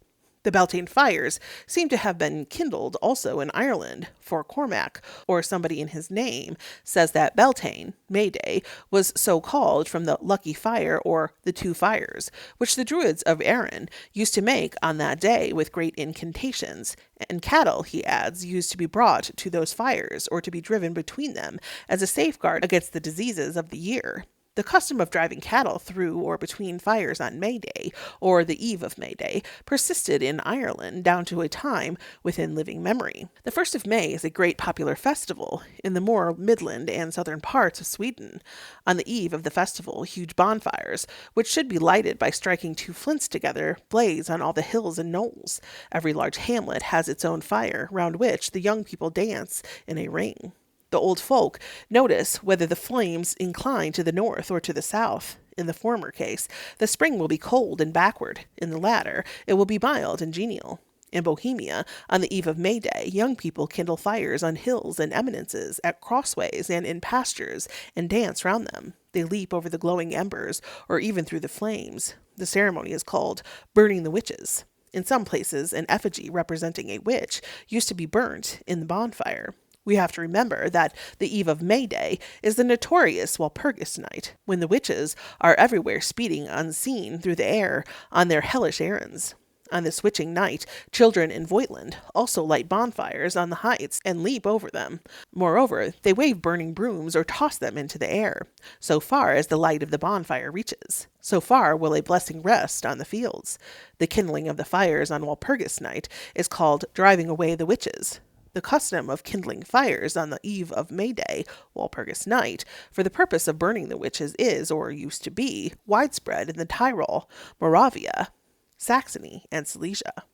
The Beltane fires seem to have been kindled also in Ireland, for Cormac, or somebody in his name, says that Beltane, May Day, was so called from the lucky fire or the 2 fires, which the Druids of Erin used to make on that day with great incantations, and cattle, he adds, used to be brought to those fires, or to be driven between them, as a safeguard against the diseases of the year. The custom of driving cattle through or between fires on May Day, or the eve of May Day, persisted in Ireland down to a time within living memory. The 1st of May is a great popular festival in the more midland and southern parts of Sweden. On the eve of the festival, huge bonfires, which should be lighted by striking 2 flints together, blaze on all the hills and knolls. Every large hamlet has its own fire, round which the young people dance in a ring. The old folk notice whether the flames incline to the north or to the south. In the former case, the spring will be cold and backward. In the latter, it will be mild and genial. In Bohemia, on the eve of May Day, young people kindle fires on hills and eminences, at crossways and in pastures, and dance round them. They leap over the glowing embers, or even through the flames. The ceremony is called burning the witches. In some places, an effigy representing a witch used to be burnt in the bonfire. We have to remember that the eve of May Day is the notorious Walpurgis night, when the witches are everywhere speeding unseen through the air on their hellish errands. On this witching night, children in Voigtland also light bonfires on the heights and leap over them. Moreover, they wave burning brooms or toss them into the air. So far as the light of the bonfire reaches, so far will a blessing rest on the fields. The kindling of the fires on Walpurgis night is called driving away the witches. The custom of kindling fires on the eve of May Day, Walpurgis night, for the purpose of burning the witches is, or used to be, widespread in the Tyrol, Moravia, Saxony, and Silesia.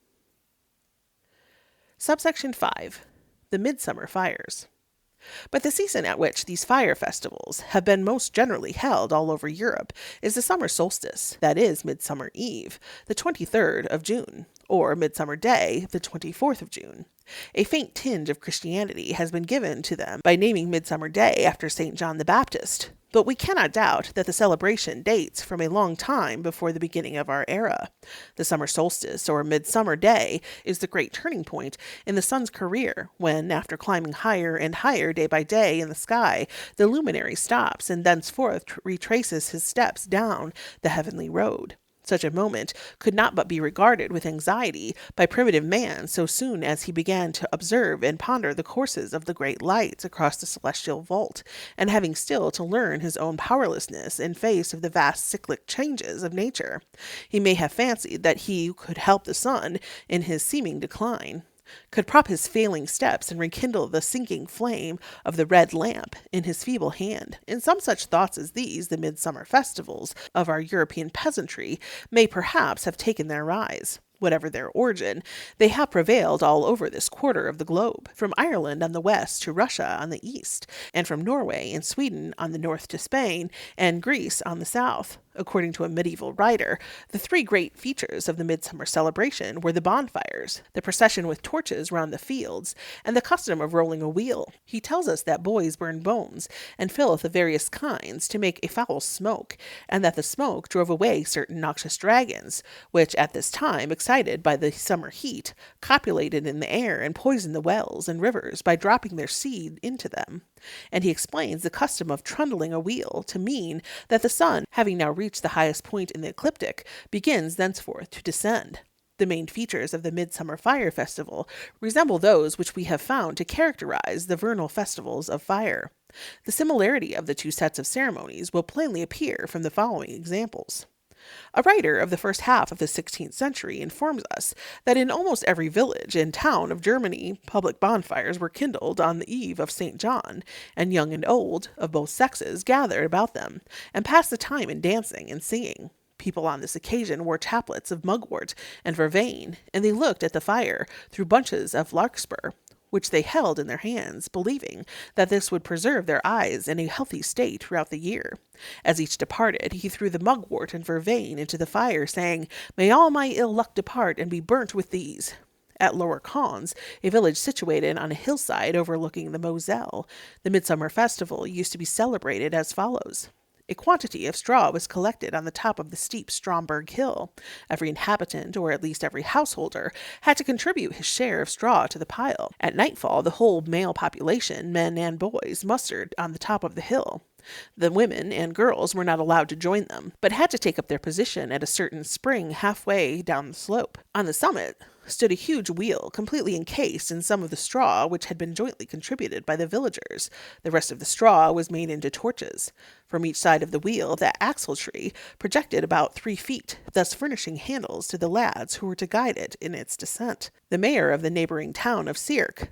Subsection 5. The Midsummer Fires. But the season at which these fire festivals have been most generally held all over Europe is the summer solstice, that is, Midsummer Eve, the 23rd of June, or Midsummer Day, the 24th of June. A faint tinge of Christianity has been given to them by naming Midsummer Day after St. John the Baptist, but we cannot doubt that the celebration dates from a long time before the beginning of our era. The summer solstice, or Midsummer Day, is the great turning point in the sun's career, when, after climbing higher and higher day by day in the sky, the luminary stops and thenceforth retraces his steps down the heavenly road. Such a moment could not but be regarded with anxiety by primitive man so soon as he began to observe and ponder the courses of the great lights across the celestial vault, and having still to learn his own powerlessness in face of the vast cyclic changes of nature. He may have fancied that he could help the sun in his seeming decline, could prop his failing steps and rekindle the sinking flame of the red lamp in his feeble hand. In some such thoughts as these, the midsummer festivals of our European peasantry may perhaps have taken their rise. Whatever their origin, they have prevailed all over this quarter of the globe, from Ireland on the west to Russia on the east, and from Norway and Sweden on the north to Spain, and Greece on the south. According to a medieval writer, the three great features of the midsummer celebration were the bonfires, the procession with torches round the fields, and the custom of rolling a wheel. He tells us that boys burn bones and filth of various kinds to make a foul smoke, and that the smoke drove away certain noxious dragons, which at this time, excited by the summer heat, copulated in the air and poisoned the wells and rivers by dropping their seed into them. And he explains the custom of trundling a wheel to mean that the sun, having now reached the highest point in the ecliptic, begins thenceforth to descend. The main features of the Midsummer Fire Festival resemble those which we have found to characterize the vernal festivals of fire. The similarity of the two sets of ceremonies will plainly appear from the following examples. A writer of the first half of the 16th century informs us that in almost every village and town of Germany public bonfires were kindled on the eve of St. John, and young and old, of both sexes, gathered about them, and passed the time in dancing and singing. People on this occasion wore chaplets of mugwort and vervain, and they looked at the fire through bunches of larkspur, which they held in their hands, believing that this would preserve their eyes in a healthy state throughout the year. As each departed, he threw the mugwort and vervain into the fire, saying, "May all my ill luck depart and be burnt with these." At Lower Cons, a village situated on a hillside overlooking the Moselle, the midsummer festival used to be celebrated as follows. A quantity of straw was collected on the top of the steep Stromberg Hill. Every inhabitant, or at least every householder, had to contribute his share of straw to the pile. At nightfall, the whole male population, men and boys, mustered on the top of the hill. The women and girls were not allowed to join them, but had to take up their position at a certain spring halfway down the slope. On the summit stood a huge wheel, completely encased in some of the straw which had been jointly contributed by the villagers. The rest of the straw was made into torches. From each side of the wheel, the axle-tree projected about 3 feet, thus furnishing handles to the lads who were to guide it in its descent. The mayor of the neighboring town of Sierck,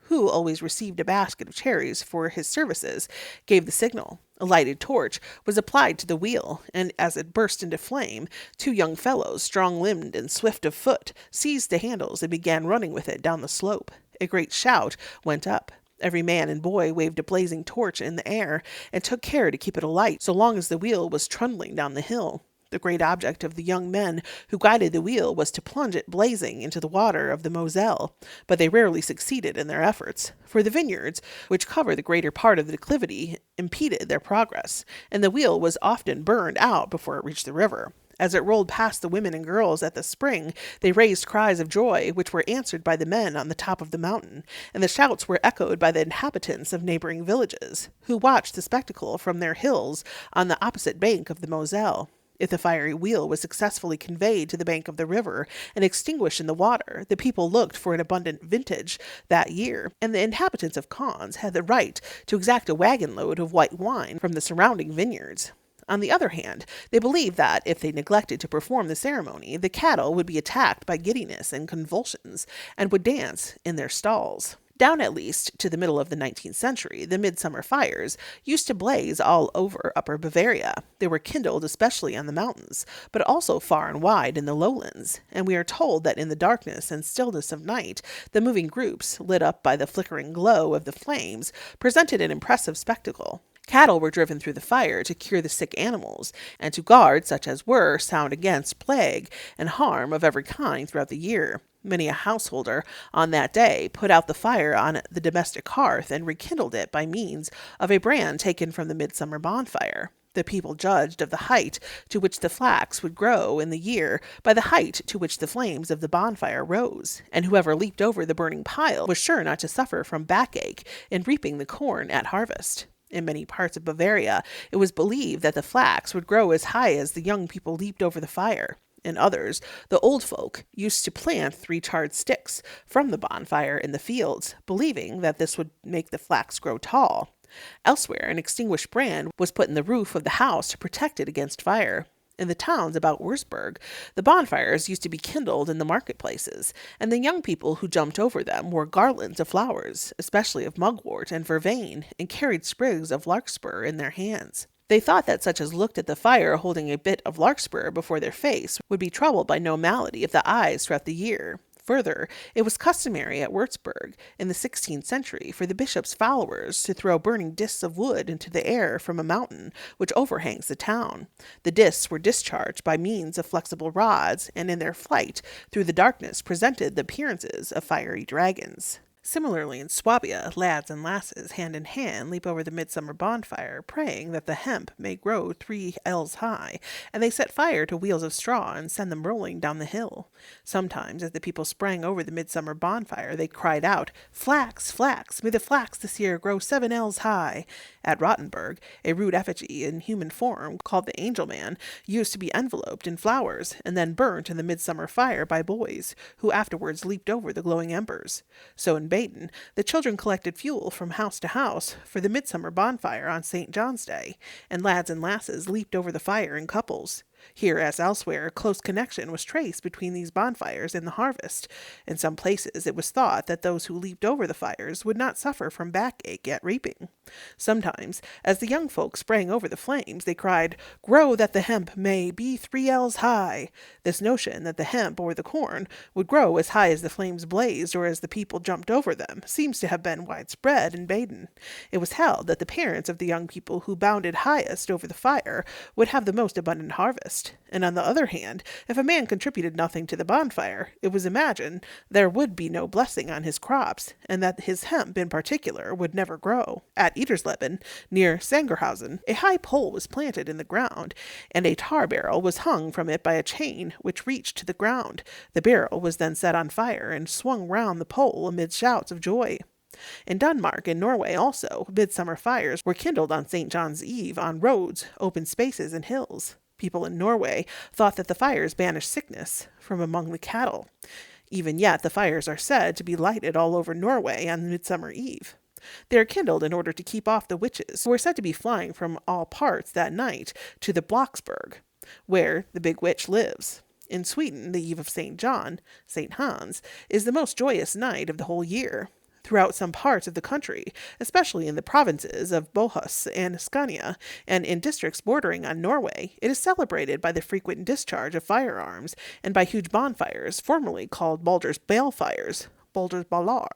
who always received a basket of cherries for his services, gave the signal. A lighted torch was applied to the wheel, and as it burst into flame, 2 young fellows, strong-limbed and swift of foot, seized the handles and began running with it down the slope. A great shout went up. Every man and boy waved a blazing torch in the air, and took care to keep it alight so long as the wheel was trundling down the hill. The great object of the young men who guided the wheel was to plunge it blazing into the water of the Moselle, but they rarely succeeded in their efforts, for the vineyards, which cover the greater part of the declivity, impeded their progress, and the wheel was often burned out before it reached the river. As it rolled past the women and girls at the spring, they raised cries of joy, which were answered by the men on the top of the mountain, and the shouts were echoed by the inhabitants of neighboring villages, who watched the spectacle from their hills on the opposite bank of the Moselle. If the fiery wheel was successfully conveyed to the bank of the river and extinguished in the water, the people looked for an abundant vintage that year, and the inhabitants of Cons had the right to exact a wagon load of white wine from the surrounding vineyards. On the other hand, they believed that if they neglected to perform the ceremony, the cattle would be attacked by giddiness and convulsions, and would dance in their stalls. Down at least to the middle of the 19th century, the midsummer fires used to blaze all over Upper Bavaria. They were kindled especially on the mountains, but also far and wide in the lowlands, and we are told that in the darkness and stillness of night, the moving groups, lit up by the flickering glow of the flames, presented an impressive spectacle. Cattle were driven through the fire to cure the sick animals, and to guard such as were sound against plague and harm of every kind throughout the year. Many a householder on that day put out the fire on the domestic hearth and rekindled it by means of a brand taken from the midsummer bonfire. The people judged of the height to which the flax would grow in the year by the height to which the flames of the bonfire rose, and whoever leaped over the burning pile was sure not to suffer from backache in reaping the corn at harvest. In many parts of Bavaria, it was believed that the flax would grow as high as the young people leaped over the fire. In others, the old folk used to plant 3 charred sticks from the bonfire in the fields, believing that this would make the flax grow tall. Elsewhere, an extinguished brand was put in the roof of the house to protect it against fire. In the towns about Würzburg, the bonfires used to be kindled in the marketplaces, and the young people who jumped over them wore garlands of flowers, especially of mugwort and vervain, and carried sprigs of larkspur in their hands. They thought that such as looked at the fire holding a bit of larkspur before their face would be troubled by no malady of the eyes throughout the year. Further, it was customary at Würzburg in the 16th century for the bishop's followers to throw burning discs of wood into the air from a mountain which overhangs the town. The discs were discharged by means of flexible rods, and in their flight through the darkness presented the appearances of fiery dragons. Similarly, in Swabia, lads and lasses, hand in hand, leap over the midsummer bonfire, praying that the hemp may grow 3 ells high, and they set fire to wheels of straw and send them rolling down the hill. Sometimes, as the people sprang over the midsummer bonfire, they cried out, "Flax, flax, may the flax this year grow 7 ells high." At Rottenburg, a rude effigy in human form, called the Angel Man, used to be enveloped in flowers, and then burnt in the midsummer fire by boys, who afterwards leaped over the glowing embers. So in Baden, the children collected fuel from house to house for the midsummer bonfire on St. John's Day, and lads and lasses leaped over the fire in couples. Here, as elsewhere, a close connection was traced between these bonfires and the harvest. In some places it was thought that those who leaped over the fires would not suffer from backache at reaping. Sometimes, as the young folk sprang over the flames, they cried, "Grow that the hemp may be 3 ells high." This notion that the hemp or the corn would grow as high as the flames blazed or as the people jumped over them seems to have been widespread in Baden. It was held that the parents of the young people who bounded highest over the fire would have the most abundant harvest. And on the other hand, if a man contributed nothing to the bonfire, it was imagined there would be no blessing on his crops, and that his hemp in particular would never grow. At Edersleben, near Sangerhausen, a high pole was planted in the ground, and a tar barrel was hung from it by a chain which reached to the ground. The barrel was then set on fire and swung round the pole amid shouts of joy. In Denmark and Norway also, midsummer fires were kindled on St. John's Eve on roads, open spaces, and hills. People in Norway thought that the fires banished sickness from among the cattle. Even yet, the fires are said to be lighted all over Norway on Midsummer Eve. They are kindled in order to keep off the witches, who are said to be flying from all parts that night to the Blocksberg, where the big witch lives. In Sweden, the eve of St. John, St. Hans, is the most joyous night of the whole year. Throughout some parts of the country, especially in the provinces of Bohus and Scania, and in districts bordering on Norway, it is celebrated by the frequent discharge of firearms and by huge bonfires, formerly called Balder's Balefires, Balder's Balar,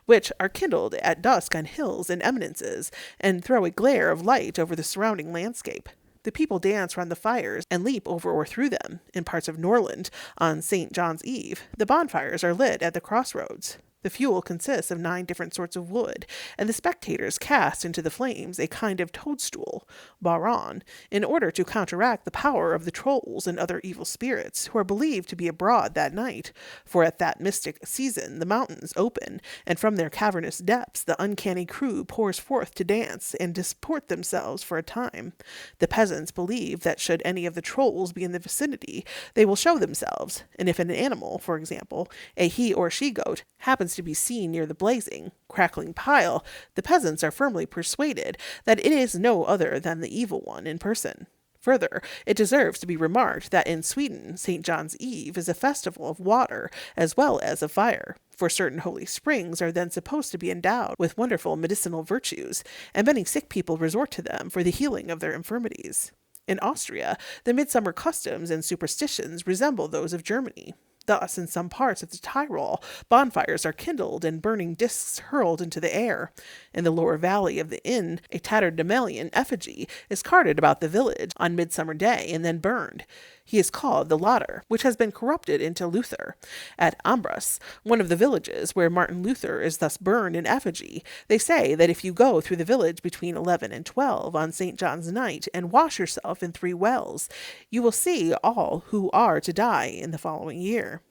which are kindled at dusk on hills and eminences, and throw a glare of light over the surrounding landscape. The people dance round the fires and leap over or through them. In parts of Norland, on St. John's Eve, the bonfires are lit at the crossroads. The fuel consists of 9 different sorts of wood, and the spectators cast into the flames a kind of toadstool, Bough, in order to counteract the power of the trolls and other evil spirits who are believed to be abroad that night, for at that mystic season the mountains open, and from their cavernous depths the uncanny crew pours forth to dance and disport themselves for a time. The peasants believe that should any of the trolls be in the vicinity, they will show themselves, and if an animal, for example, a he or she goat, happens to be seen near the blazing, crackling pile, the peasants are firmly persuaded that it is no other than the evil one in person. Further, it deserves to be remarked that in Sweden, St. John's Eve is a festival of water as well as of fire, for certain holy springs are then supposed to be endowed with wonderful medicinal virtues, and many sick people resort to them for the healing of their infirmities. In Austria, the midsummer customs and superstitions resemble those of Germany. Thus, in some parts of the Tyrol, bonfires are kindled and burning discs hurled into the air. In the lower valley of the Inn, a tatterdemalion effigy is carted about the village on Midsummer Day and then burned. He is called the Lauder, which has been corrupted into Luther. At Ambras, one of the villages where Martin Luther is thus burned in effigy, they say that if you go through the village between 11 and 12 on St. John's night and wash yourself in 3 wells, you will see all who are to die in the following year.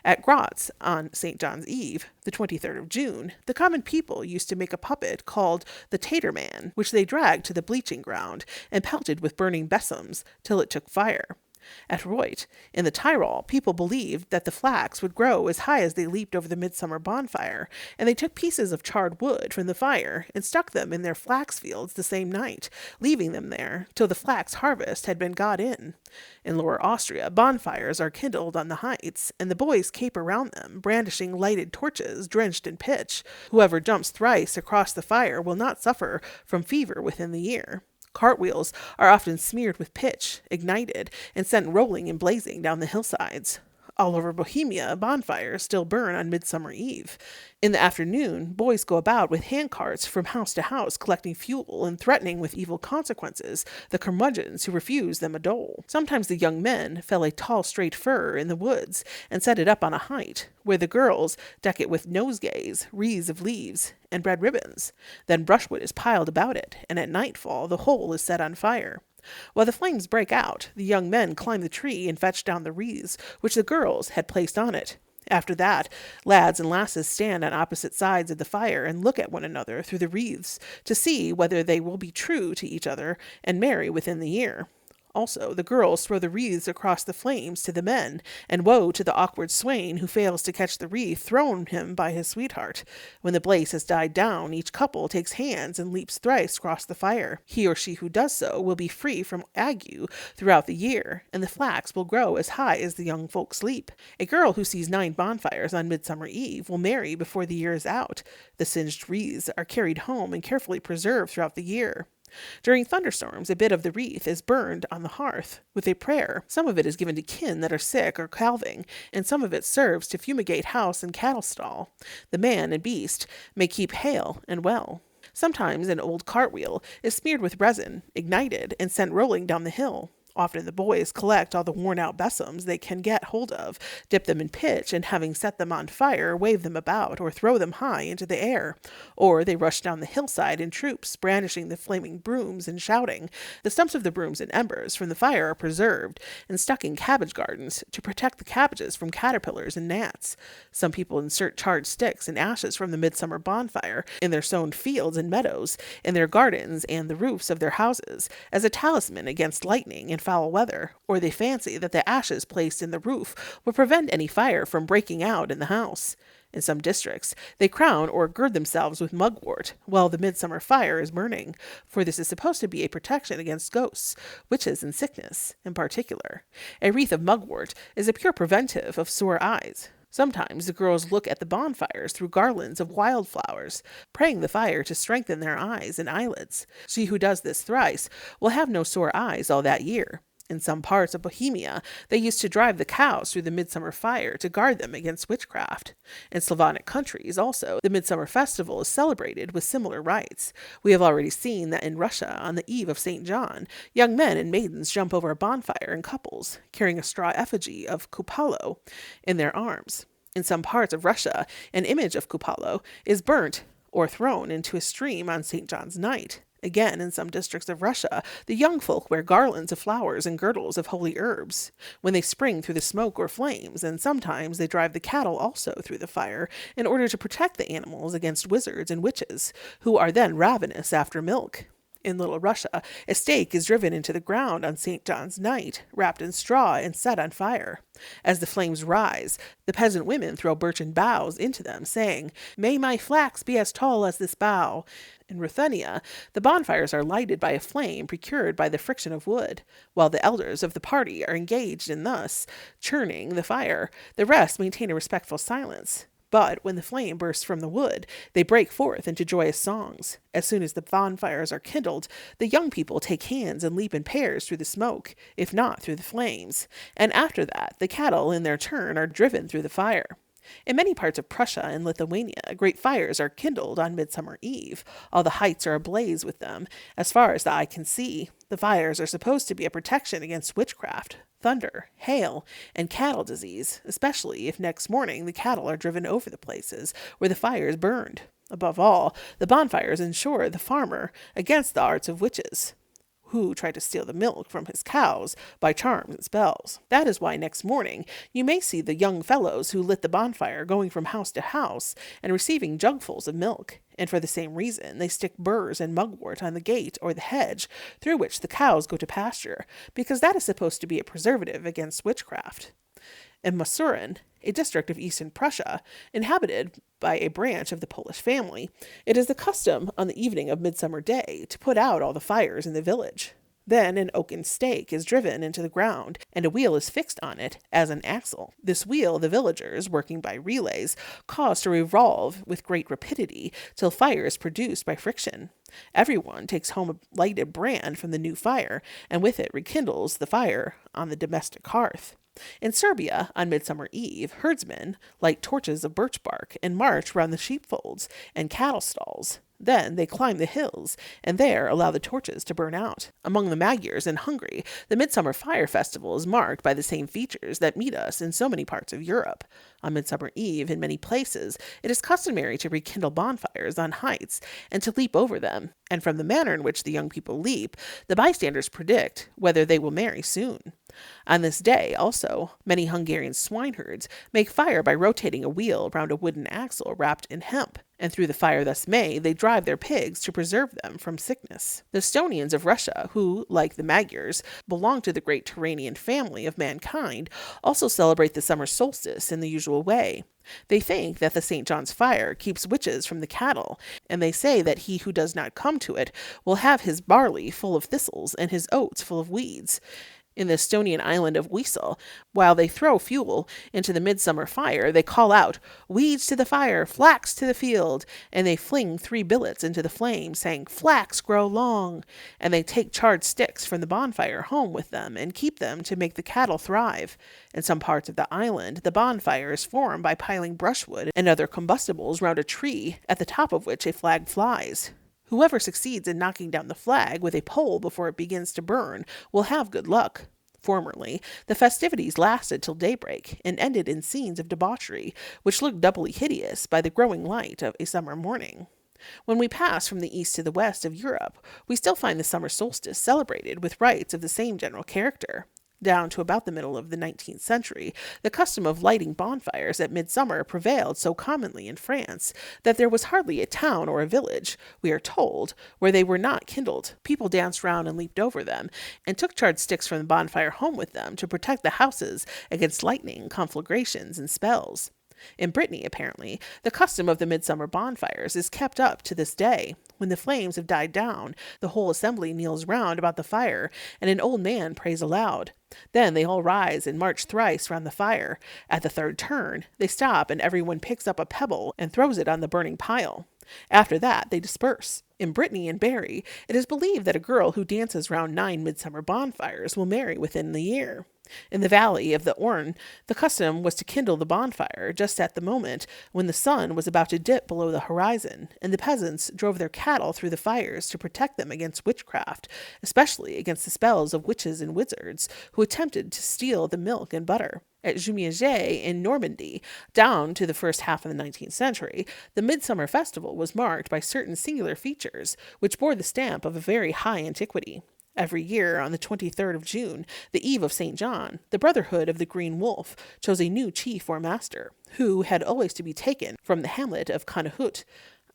At Graz, on St. John's Eve, the 23rd of June, the common people used to make a puppet called the Taterman, which they dragged to the bleaching ground and pelted with burning besoms till it took fire. At Reut, in the Tyrol, people believed that the flax would grow as high as they leaped over the midsummer bonfire, and they took pieces of charred wood from the fire and stuck them in their flax fields the same night, leaving them there till the flax harvest had been got in. In Lower Austria, bonfires are kindled on the heights, and the boys caper round them, brandishing lighted torches drenched in pitch. Whoever jumps thrice across the fire will not suffer from fever within the year. Cartwheels are often smeared with pitch, ignited, and sent rolling and blazing down the hillsides. All over Bohemia, bonfires still burn on Midsummer Eve. In the afternoon, boys go about with handcarts from house to house collecting fuel and threatening with evil consequences the curmudgeons who refuse them a dole. Sometimes the young men fell a tall straight fir in the woods and set it up on a height, where the girls deck it with nosegays, wreaths of leaves, and red ribbons. Then brushwood is piled about it, and at nightfall the whole is set on fire. While the flames break out, the young men climb the tree and fetch down the wreaths which the girls had placed on it. After that, lads and lasses stand on opposite sides of the fire and look at one another through the wreaths to see whether they will be true to each other and marry within the year. Also, the girls throw the wreaths across the flames to the men, and woe to the awkward swain who fails to catch the wreath thrown him by his sweetheart. When the blaze has died down, each couple takes hands and leaps thrice across the fire. He or she who does so will be free from ague throughout the year, and the flax will grow as high as the young folks leap. A girl who sees 9 bonfires on Midsummer Eve will marry before the year is out. The singed wreaths are carried home and carefully preserved throughout the year. During thunderstorms, a bit of the wreath is burned on the hearth with a prayer. Some of it is given to kin that are sick or calving, and some of it serves to fumigate house and cattle stall. The man and beast may keep hale and well. Sometimes an old cartwheel is smeared with resin, ignited, and sent rolling down the hill. Often the boys collect all the worn-out besoms they can get hold of, dip them in pitch, and having set them on fire, wave them about or throw them high into the air. Or they rush down the hillside in troops, brandishing the flaming brooms and shouting. The stumps of the brooms and embers from the fire are preserved and stuck in cabbage gardens to protect the cabbages from caterpillars and gnats. Some people insert charred sticks and ashes from the midsummer bonfire in their sown fields and meadows, in their gardens and the roofs of their houses, as a talisman against lightning and foul weather, or they fancy that the ashes placed in the roof will prevent any fire from breaking out in the house. In some districts, they crown or gird themselves with mugwort while the midsummer fire is burning, for this is supposed to be a protection against ghosts, witches, and sickness in particular. A wreath of mugwort is a pure preventive of sore eyes. Sometimes the girls look at the bonfires through garlands of wildflowers, praying the fire to strengthen their eyes and eyelids. She who does this thrice will have no sore eyes all that year. In some parts of Bohemia, they used to drive the cows through the midsummer fire to guard them against witchcraft. In Slavonic countries, also, the midsummer festival is celebrated with similar rites. We have already seen that in Russia, on the eve of St. John, young men and maidens jump over a bonfire in couples, carrying a straw effigy of Kupalo in their arms. In some parts of Russia, an image of Kupalo is burnt or thrown into a stream on St. John's night. Again, in some districts of Russia, the young folk wear garlands of flowers and girdles of holy herbs when they spring through the smoke or flames, and sometimes they drive the cattle also through the fire in order to protect the animals against wizards and witches, who are then ravenous after milk. In Little Russia, a stake is driven into the ground on St. John's night, wrapped in straw and set on fire. As the flames rise, the peasant women throw birchen boughs into them, saying, "May my flax be as tall as this bough." In Ruthenia, the bonfires are lighted by a flame procured by the friction of wood. While the elders of the party are engaged in thus churning the fire, the rest maintain a respectful silence. But when the flame bursts from the wood, they break forth into joyous songs. As soon as the bonfires are kindled, the young people take hands and leap in pairs through the smoke, if not through the flames. And after that, the cattle in their turn are driven through the fire. In many parts of Prussia and Lithuania, great fires are kindled on Midsummer Eve. All the heights are ablaze with them, as far as the eye can see. The fires are supposed to be a protection against witchcraft, thunder, hail, and cattle disease, especially if next morning the cattle are driven over the places where the fires burned. Above all, the bonfires ensure the farmer against the arts of witches, who try to steal the milk from his cows by charms and spells. That is why next morning you may see the young fellows who lit the bonfire going from house to house and receiving jugfuls of milk. And for the same reason they stick burrs and mugwort on the gate or the hedge through which the cows go to pasture, because that is supposed to be a preservative against witchcraft. In Masurin, a district of eastern Prussia, inhabited by a branch of the Polish family, it is the custom on the evening of Midsummer Day to put out all the fires in the village. Then an oaken stake is driven into the ground, and a wheel is fixed on it as an axle. This wheel the villagers, working by relays, cause to revolve with great rapidity till fire is produced by friction. Everyone takes home a lighted brand from the new fire, and with it rekindles the fire on the domestic hearth. In Serbia, on Midsummer Eve, herdsmen light torches of birch bark and march round the sheepfolds and cattle stalls. Then they climb the hills, and there allow the torches to burn out. Among the Magyars in Hungary, the Midsummer Fire Festival is marked by the same features that meet us in so many parts of Europe. On Midsummer Eve, in many places, it is customary to rekindle bonfires on heights and to leap over them, and from the manner in which the young people leap, the bystanders predict whether they will marry soon. On this day, also, many Hungarian swineherds make fire by rotating a wheel round a wooden axle wrapped in hemp, and through the fire thus made they drive their pigs to preserve them from sickness. The Estonians of Russia, who, like the Magyars, belong to the great Turanian family of mankind, also celebrate the summer solstice in the usual way. They think that the St. John's fire keeps witches from the cattle, and they say that he who does not come to it will have his barley full of thistles and his oats full of weeds. In the Estonian island of Wiesel, while they throw fuel into the midsummer fire, they call out, "Weeds to the fire, flax to the field," and they fling 3 billets into the flame, saying, "Flax, grow long," and they take charred sticks from the bonfire home with them and keep them to make the cattle thrive. In some parts of the island, the bonfire is formed by piling brushwood and other combustibles round a tree, at the top of which a flag flies. Whoever succeeds in knocking down the flag with a pole before it begins to burn will have good luck. Formerly, the festivities lasted till daybreak, and ended in scenes of debauchery, which looked doubly hideous by the growing light of a summer morning. When we pass from the east to the west of Europe, we still find the summer solstice celebrated with rites of the same general character. Down to about the middle of the 19th century, the custom of lighting bonfires at midsummer prevailed so commonly in France that there was hardly a town or a village, we are told, where they were not kindled. People danced round and leaped over them, and took charred sticks from the bonfire home with them to protect the houses against lightning, conflagrations, and spells. In Brittany, apparently, the custom of the midsummer bonfires is kept up to this day. When the flames have died down, the whole assembly kneels round about the fire, and an old man prays aloud. Then they all rise and march thrice round the fire. At the third turn, they stop, and everyone picks up a pebble and throws it on the burning pile. After that, they disperse. In Brittany and Berry, it is believed that a girl who dances round 9 midsummer bonfires will marry within the year. In the valley of the Orne, the custom was to kindle the bonfire just at the moment when the sun was about to dip below the horizon, and the peasants drove their cattle through the fires to protect them against witchcraft, especially against the spells of witches and wizards who attempted to steal the milk and butter. At Jumièges in Normandy, down to the first half of the 19th century, the Midsummer Festival was marked by certain singular features, which bore the stamp of a very high antiquity. Every year, on the 23rd of June, the eve of St. John, the Brotherhood of the Green Wolf chose a new chief or master, who had always to be taken from the hamlet of Connahut.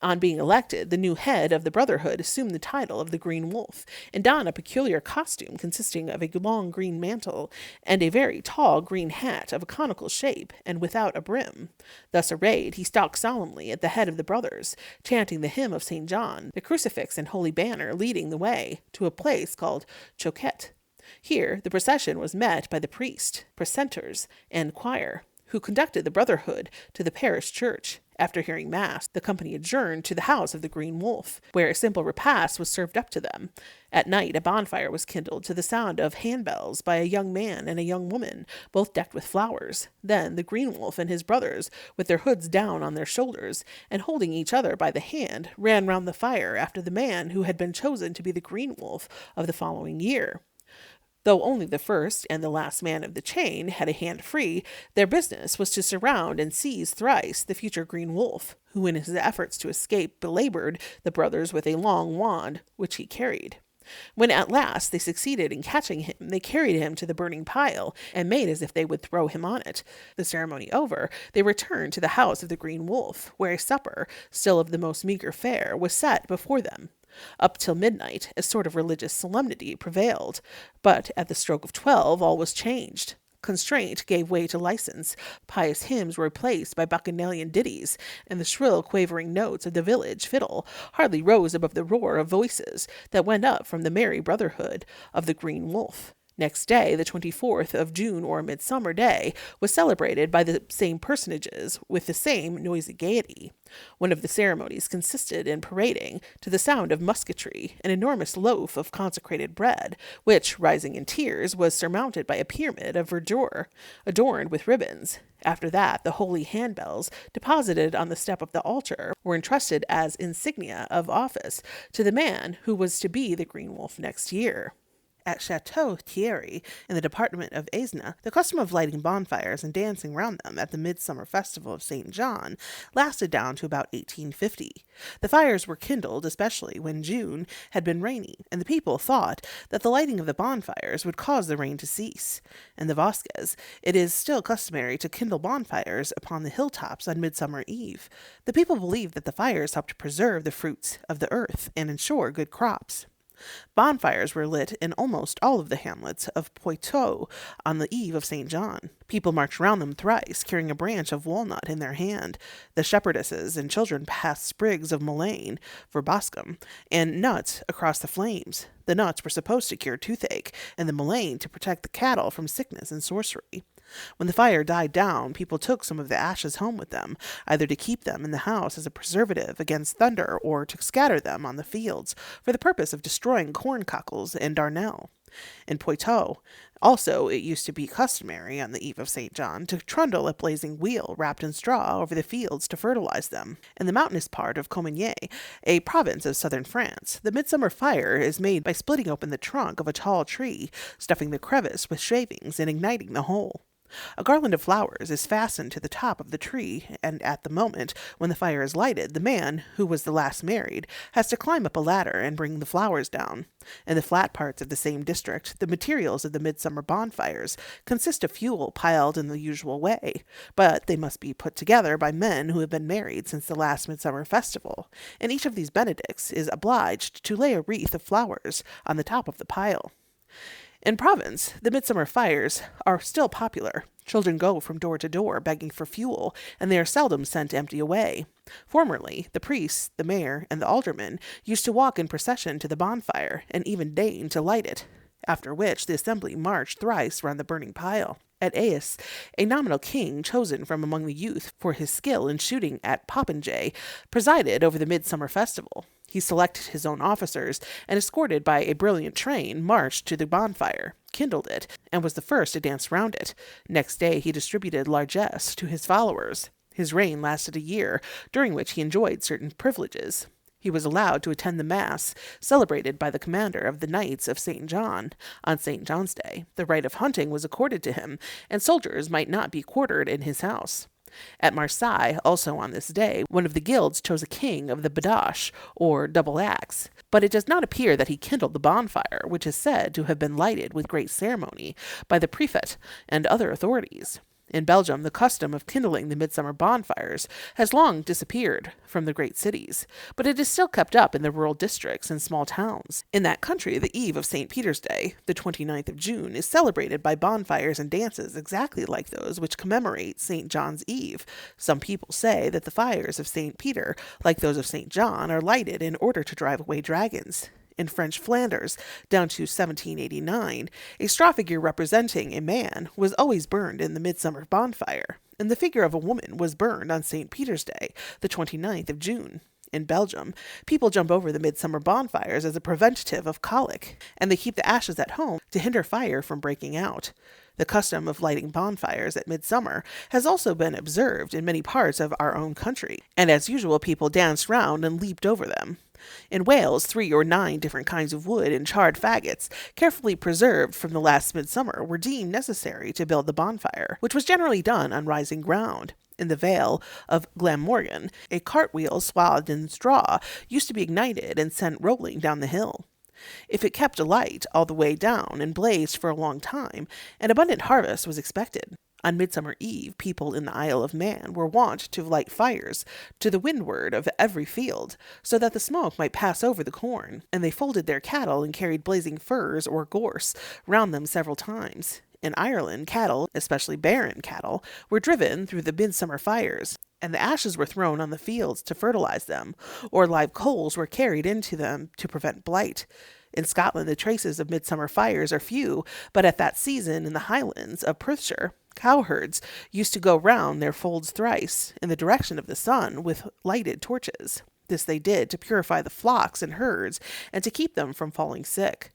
On being elected, the new head of the Brotherhood assumed the title of the Green Wolf, and donned a peculiar costume consisting of a long green mantle and a very tall green hat of a conical shape and without a brim. Thus arrayed, he stalked solemnly at the head of the brothers, chanting the hymn of St. John, the crucifix and holy banner leading the way to a place called Choquette. Here the procession was met by the priest, precentors, and choir, who conducted the Brotherhood to the parish church. After hearing Mass, the company adjourned to the house of the Green Wolf, where a simple repast was served up to them. At night, a bonfire was kindled to the sound of handbells by a young man and a young woman, both decked with flowers. Then the Green Wolf and his brothers, with their hoods down on their shoulders, and holding each other by the hand, ran round the fire after the man who had been chosen to be the Green Wolf of the following year. Though only the first and the last man of the chain had a hand free, their business was to surround and seize thrice the future Green Wolf, who in his efforts to escape belaboured the brothers with a long wand which he carried. When at last they succeeded in catching him, they carried him to the burning pile, and made as if they would throw him on it. The ceremony over, they returned to the house of the Green Wolf, where a supper, still of the most meagre fare, was set before them. Up till midnight, a sort of religious solemnity prevailed, but at the stroke of 12 all was changed. Constraint gave way to license, pious hymns were replaced by bacchanalian ditties, and the shrill quavering notes of the village fiddle hardly rose above the roar of voices that went up from the merry Brotherhood of the Green Wolf. Next day, the 24th of June, or Midsummer Day, was celebrated by the same personages with the same noisy gaiety. One of the ceremonies consisted in parading, to the sound of musketry, an enormous loaf of consecrated bread, which, rising in tiers, was surmounted by a pyramid of verdure, adorned with ribbons. After that, the holy handbells, deposited on the step of the altar, were entrusted as insignia of office to the man who was to be the Green Wolf next year. At Chateau Thierry, in the department of Aisne, the custom of lighting bonfires and dancing round them at the Midsummer Festival of St. John lasted down to about 1850. The fires were kindled, especially when June had been rainy, and the people thought that the lighting of the bonfires would cause the rain to cease. In the Vosges, it is still customary to kindle bonfires upon the hilltops on Midsummer Eve. The people believe that the fires help to preserve the fruits of the earth and ensure good crops. Bonfires were lit in almost all of the hamlets of Poitou on the eve of St. John. People marched round them thrice, carrying a branch of walnut in their hand. The shepherdesses and children passed sprigs of mullein for boscom and nuts across the flames. The nuts were supposed to cure toothache, and the mullein to protect the cattle from sickness and sorcery. When the fire died down, people took some of the ashes home with them, either to keep them in the house as a preservative against thunder or to scatter them on the fields for the purpose of destroying corn cockles and darnel. In Poitou, also, it used to be customary on the eve of St. John to trundle a blazing wheel wrapped in straw over the fields to fertilize them. In the mountainous part of Comminges, a province of southern France, the midsummer fire is made by splitting open the trunk of a tall tree, stuffing the crevice with shavings, and igniting the whole. A garland of flowers is fastened to the top of the tree, and at the moment when the fire is lighted, the man, who was the last married, has to climb up a ladder and bring the flowers down. In the flat parts of the same district, the materials of the midsummer bonfires consist of fuel piled in the usual way, but they must be put together by men who have been married since the last midsummer festival, and each of these benedicts is obliged to lay a wreath of flowers on the top of the pile. In Provence, the midsummer fires are still popular. Children go from door to door begging for fuel, and they are seldom sent empty away. Formerly, the priests, the mayor, and the aldermen used to walk in procession to the bonfire, and even deign to light it, after which the assembly marched thrice round the burning pile. At Aes, a nominal king chosen from among the youth for his skill in shooting at popinjay presided over the midsummer festival. He selected his own officers, and escorted by a brilliant train, marched to the bonfire, kindled it, and was the first to dance round it. Next day he distributed largesse to his followers. His reign lasted a year, during which he enjoyed certain privileges. He was allowed to attend the Mass celebrated by the commander of the Knights of St. John on St. John's Day. The right of hunting was accorded to him, and soldiers might not be quartered in his house. At Marseille, also on this day, one of the guilds chose a king of the Badache, or double axe, but it does not appear that he kindled the bonfire, which is said to have been lighted with great ceremony by the prefect and other authorities. In Belgium, the custom of kindling the midsummer bonfires has long disappeared from the great cities, but it is still kept up in the rural districts and small towns. In that country, the eve of St. Peter's Day, the 29th of June, is celebrated by bonfires and dances exactly like those which commemorate St. John's Eve. Some people say that the fires of St. Peter, like those of St. John, are lighted in order to drive away dragons. In French Flanders, down to 1789, a straw figure representing a man was always burned in the midsummer bonfire, and the figure of a woman was burned on St. Peter's Day, the 29th of June. In Belgium, people jump over the midsummer bonfires as a preventative of colic, and they keep the ashes at home to hinder fire from breaking out. The custom of lighting bonfires at midsummer has also been observed in many parts of our own country, and as usual people danced round and leaped over them. In Wales, 3 or 9 different kinds of wood and charred faggots, carefully preserved from the last midsummer, were deemed necessary to build the bonfire, which was generally done on rising ground. In the Vale of Glamorgan, a cartwheel swathed in straw used to be ignited and sent rolling down the hill. If it kept alight all the way down and blazed for a long time, an abundant harvest was expected. On Midsummer Eve, people in the Isle of Man were wont to light fires to the windward of every field, so that the smoke might pass over the corn, and they folded their cattle and carried blazing furze or gorse round them several times. In Ireland, cattle, especially barren cattle, were driven through the midsummer fires, and the ashes were thrown on the fields to fertilize them, or live coals were carried into them to prevent blight. In Scotland, the traces of midsummer fires are few, but at that season in the Highlands of Perthshire, cowherds used to go round their folds thrice in the direction of the sun with lighted torches. This they did to purify the flocks and herds and to keep them from falling sick.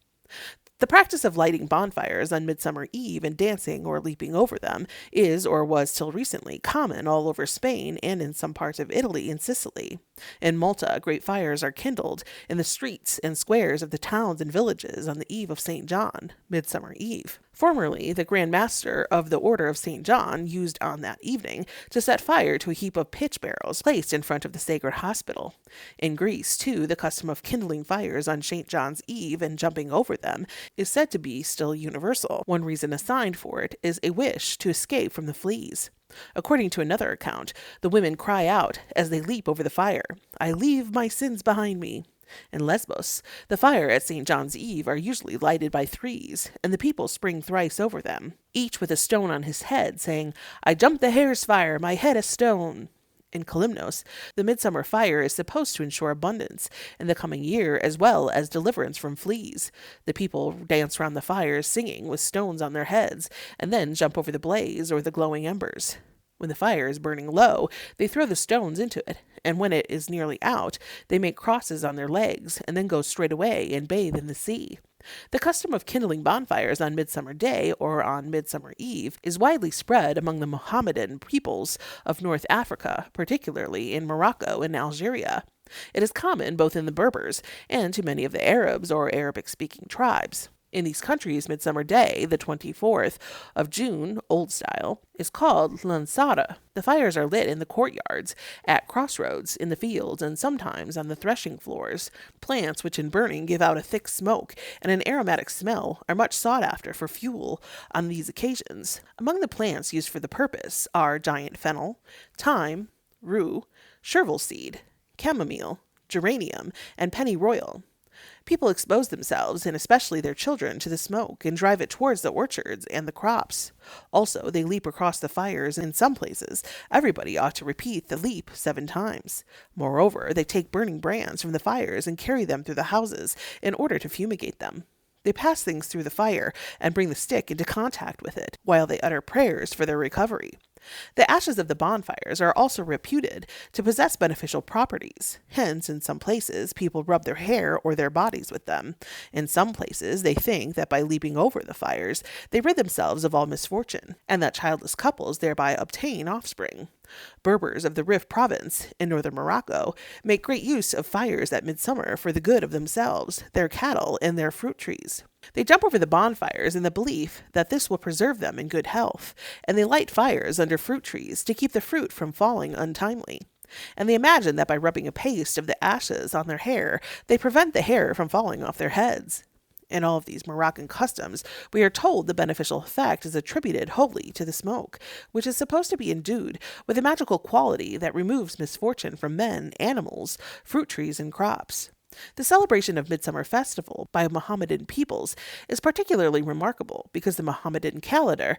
The practice of lighting bonfires on Midsummer Eve and dancing or leaping over them is, or was till recently, common all over Spain and in some parts of Italy and Sicily. In Malta, great fires are kindled in the streets and squares of the towns and villages on the eve of St. John, Midsummer Eve. Formerly, the Grand Master of the Order of St. John used on that evening to set fire to a heap of pitch barrels placed in front of the sacred hospital. In Greece, too, the custom of kindling fires on St. John's Eve and jumping over them is said to be still universal. One reason assigned for it is a wish to escape from the fleas. According to another account, the women cry out as they leap over the fire, "I leave my sins behind me." In Lesbos, the fire at St. John's Eve are usually lighted by threes, and the people spring thrice over them, each with a stone on his head, saying, "I jumped the hare's fire, my head a stone." In Kalymnos, the midsummer fire is supposed to ensure abundance in the coming year as well as deliverance from fleas. The people dance round the fires singing with stones on their heads, and then jump over the blaze or the glowing embers. When the fire is burning low, they throw the stones into it, and when it is nearly out, they make crosses on their legs, and then go straight away and bathe in the sea. The custom of kindling bonfires on Midsummer Day or on Midsummer Eve is widely spread among the Mohammedan peoples of North Africa, particularly in Morocco and Algeria. It is common both in the Berbers and to many of the Arabs or Arabic-speaking tribes. In these countries, Midsummer Day, the 24th of June, Old Style, is called Lansada. The fires are lit in the courtyards, at crossroads, in the fields, and sometimes on the threshing floors. Plants which in burning give out a thick smoke and an aromatic smell are much sought after for fuel on these occasions. Among the plants used for the purpose are giant fennel, thyme, rue, chervil seed, chamomile, geranium, and pennyroyal. People expose themselves, and especially their children, to the smoke and drive it towards the orchards and the crops. Also, they leap across the fires in some places. Everybody ought to repeat the leap 7 times. Moreover, they take burning brands from the fires and carry them through the houses in order to fumigate them. They pass things through the fire and bring the stick into contact with it, while they utter prayers for their recovery. The ashes of the bonfires are also reputed to possess beneficial properties. Hence, in some places, people rub their hair or their bodies with them. In some places, they think that by leaping over the fires, they rid themselves of all misfortune, and that childless couples thereby obtain offspring. Berbers of the Rif province in northern Morocco make great use of fires at midsummer for the good of themselves, their cattle, and their fruit trees. They jump over the bonfires in the belief that this will preserve them in good health, and they light fires under fruit trees to keep the fruit from falling untimely. And they imagine that by rubbing a paste of the ashes on their hair, they prevent the hair from falling off their heads. In all of these Moroccan customs, we are told the beneficial effect is attributed wholly to the smoke, which is supposed to be endued with a magical quality that removes misfortune from men, animals, fruit trees, and crops. The celebration of Midsummer Festival by Mohammedan peoples is particularly remarkable because the Mohammedan calendar,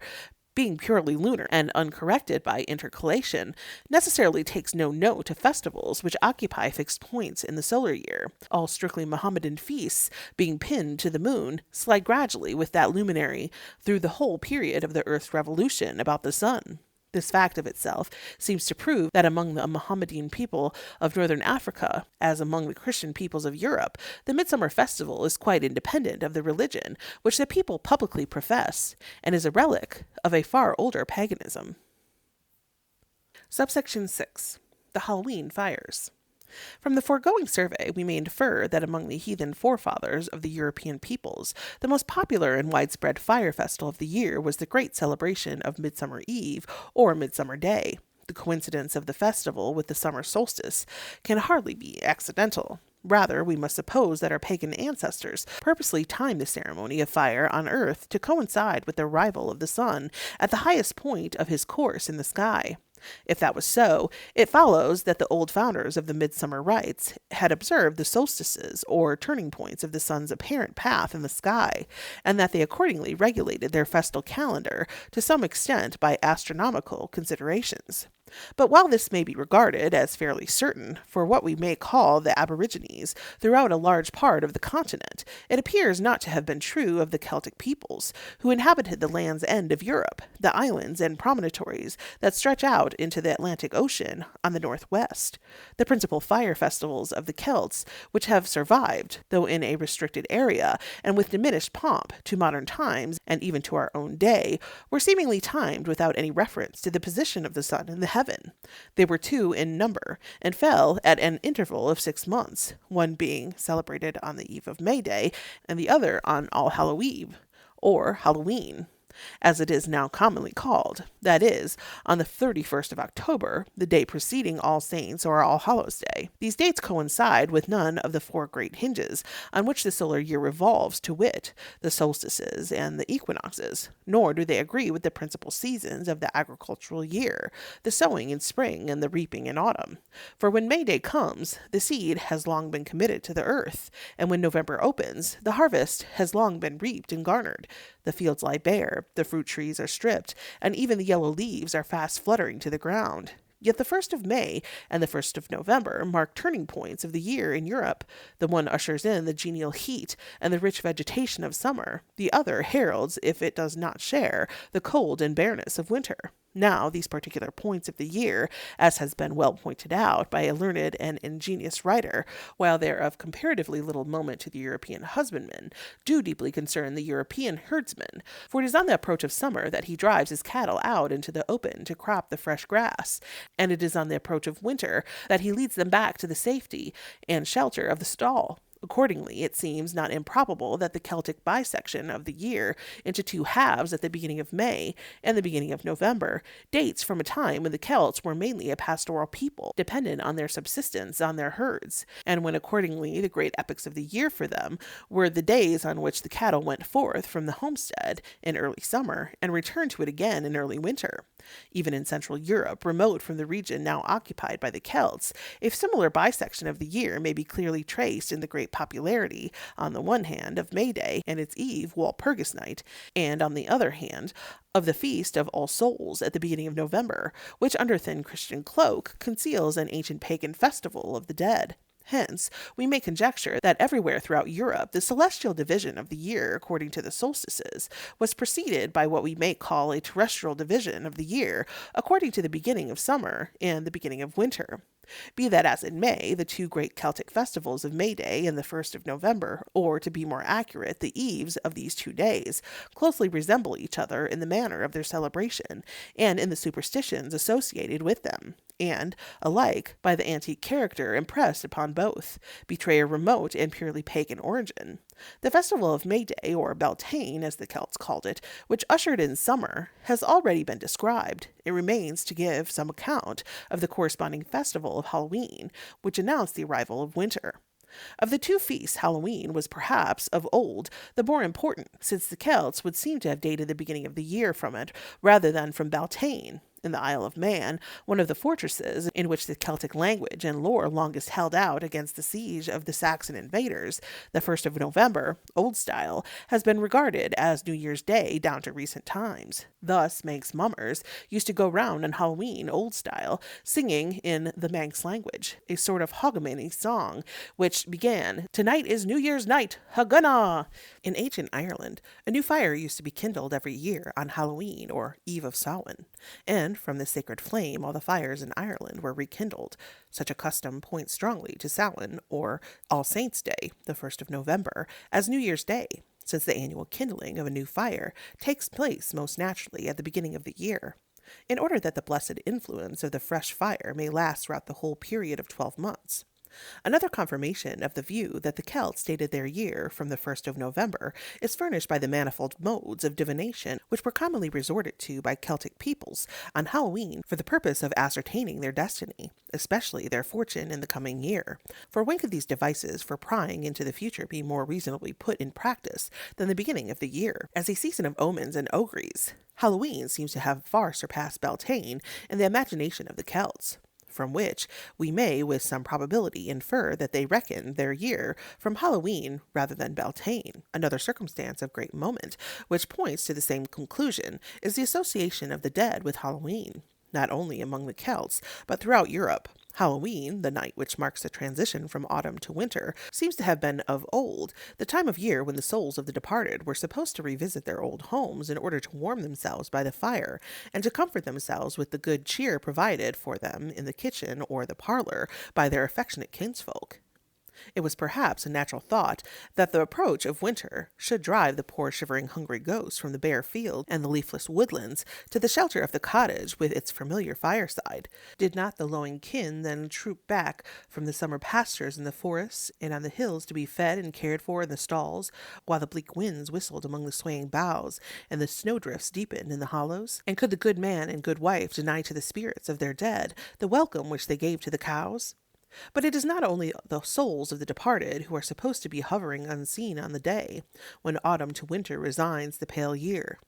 being purely lunar and uncorrected by intercalation, necessarily takes no note of festivals which occupy fixed points in the solar year. All strictly Mohammedan feasts, being pinned to the moon, slide gradually with that luminary through the whole period of the earth's revolution about the sun. This fact of itself seems to prove that among the Mohammedan people of northern Africa, as among the Christian peoples of Europe, the Midsummer Festival is quite independent of the religion which the people publicly profess, and is a relic of a far older paganism. Subsection 6. The Halloween Fires. From the foregoing survey, we may infer that among the heathen forefathers of the European peoples, the most popular and widespread fire festival of the year was the great celebration of Midsummer Eve, or Midsummer Day. The coincidence of the festival with the summer solstice can hardly be accidental. Rather, we must suppose that our pagan ancestors purposely timed the ceremony of fire on earth to coincide with the arrival of the sun at the highest point of his course in the sky. If that was so, it follows that the old founders of the midsummer rites had observed the solstices, or turning points of the sun's apparent path in the sky, and that they accordingly regulated their festal calendar to some extent by astronomical considerations. But while this may be regarded as fairly certain for what we may call the aborigines throughout a large part of the continent, it appears not to have been true of the Celtic peoples, who inhabited the land's end of Europe, the islands and promontories that stretch out into the Atlantic Ocean on the northwest. The principal fire festivals of the Celts, which have survived, though in a restricted area, and with diminished pomp, to modern times, and even to our own day, were seemingly timed without any reference to the position of the sun in the heaven. They were 2 in number, and fell at an interval of 6 months, one being celebrated on the eve of May Day, and the other on All Hallow Eve, or Halloween, as it is now commonly called, that is, on the 31st of October, the day preceding All Saints' or All Hallows' Day. These dates coincide with none of the 4 great hinges on which the solar year revolves, to wit, the solstices and the equinoxes, nor do they agree with the principal seasons of the agricultural year, the sowing in spring and the reaping in autumn. For when May Day comes, the seed has long been committed to the earth, and when November opens, the harvest has long been reaped and garnered. The fields lie bare, the fruit trees are stripped, and even the yellow leaves are fast fluttering to the ground. Yet the 1st of May and the 1st of November mark turning points of the year in Europe. The one ushers in the genial heat and the rich vegetation of summer. The other heralds, if it does not share, the cold and bareness of winter. Now, these particular points of the year, as has been well pointed out by a learned and ingenious writer, while they are of comparatively little moment to the European husbandman, do deeply concern the European herdsman, for it is on the approach of summer that he drives his cattle out into the open to crop the fresh grass, and it is on the approach of winter that he leads them back to the safety and shelter of the stall. Accordingly, it seems not improbable that the Celtic bisection of the year into 2 halves at the beginning of May and the beginning of November dates from a time when the Celts were mainly a pastoral people, dependent on their subsistence on their herds, and when accordingly the great epochs of the year for them were the days on which the cattle went forth from the homestead in early summer and returned to it again in early winter. Even in Central Europe, remote from the region now occupied by the Celts, a similar bisection of the year may be clearly traced in the great popularity, on the one hand, of May Day and its eve, Walpurgis Night, and on the other hand, of the Feast of All Souls at the beginning of November, which under thin Christian cloak conceals an ancient pagan festival of the dead. Hence, we may conjecture that everywhere throughout Europe, the celestial division of the year, according to the solstices, was preceded by what we may call a terrestrial division of the year, according to the beginning of summer and the beginning of winter. Be that as it may, the two great Celtic festivals of May Day and the 1st of November, or to be more accurate, the eves of these 2 days, closely resemble each other in the manner of their celebration and in the superstitions associated with them, and, alike, by the antique character impressed upon both, betray a remote and purely pagan origin. The festival of May Day, or Beltane, as the Celts called it, which ushered in summer, has already been described. It remains to give some account of the corresponding festival of Halloween, which announced the arrival of winter. Of the 2 feasts, Halloween was perhaps, of old, the more important, since the Celts would seem to have dated the beginning of the year from it, rather than from Beltane. In the Isle of Man, one of the fortresses in which the Celtic language and lore longest held out against the siege of the Saxon invaders, the 1st of November, Old Style, has been regarded as New Year's Day down to recent times. Thus, Manx mummers used to go round on Halloween, Old Style, singing in the Manx language, a sort of hogmanay song, which began, "Tonight is New Year's night, Hagunna!" In ancient Ireland, a new fire used to be kindled every year on Halloween, or Eve of Samhain, and from this sacred flame all the fires in Ireland were rekindled. Such a custom points strongly to Samhain, or All Saints' Day, the 1st of November, as New Year's Day, since the annual kindling of a new fire takes place most naturally at the beginning of the year. In order that the blessed influence of the fresh fire may last throughout the whole period of 12 months. Another confirmation of the view that the Celts dated their year from the 1st of November is furnished by the manifold modes of divination which were commonly resorted to by Celtic peoples on Halloween for the purpose of ascertaining their destiny, especially their fortune in the coming year. For when could these devices for prying into the future be more reasonably put in practice than the beginning of the year, as a season of omens and auguries? Halloween seems to have far surpassed Beltane in the imagination of the Celts, from which we may with some probability infer that they reckoned their year from Halloween rather than Beltane. Another circumstance of great moment, which points to the same conclusion, is the association of the dead with Halloween, not only among the Celts, but throughout Europe. Halloween, the night which marks the transition from autumn to winter, seems to have been of old the time of year when the souls of the departed were supposed to revisit their old homes in order to warm themselves by the fire, and to comfort themselves with the good cheer provided for them in the kitchen or the parlor by their affectionate kinsfolk. It was perhaps a natural thought that the approach of winter should drive the poor shivering hungry ghosts from the bare field and the leafless woodlands to the shelter of the cottage with its familiar fireside. Did not the lowing kin then troop back from the summer pastures in the forests and on the hills to be fed and cared for in the stalls, while the bleak winds whistled among the swaying boughs and the snowdrifts deepened in the hollows? And could the good man and good wife deny to the spirits of their dead the welcome which they gave to the cows? But it is not only the souls of the departed who are supposed to be hovering unseen on the day when autumn to winter resigns the pale year.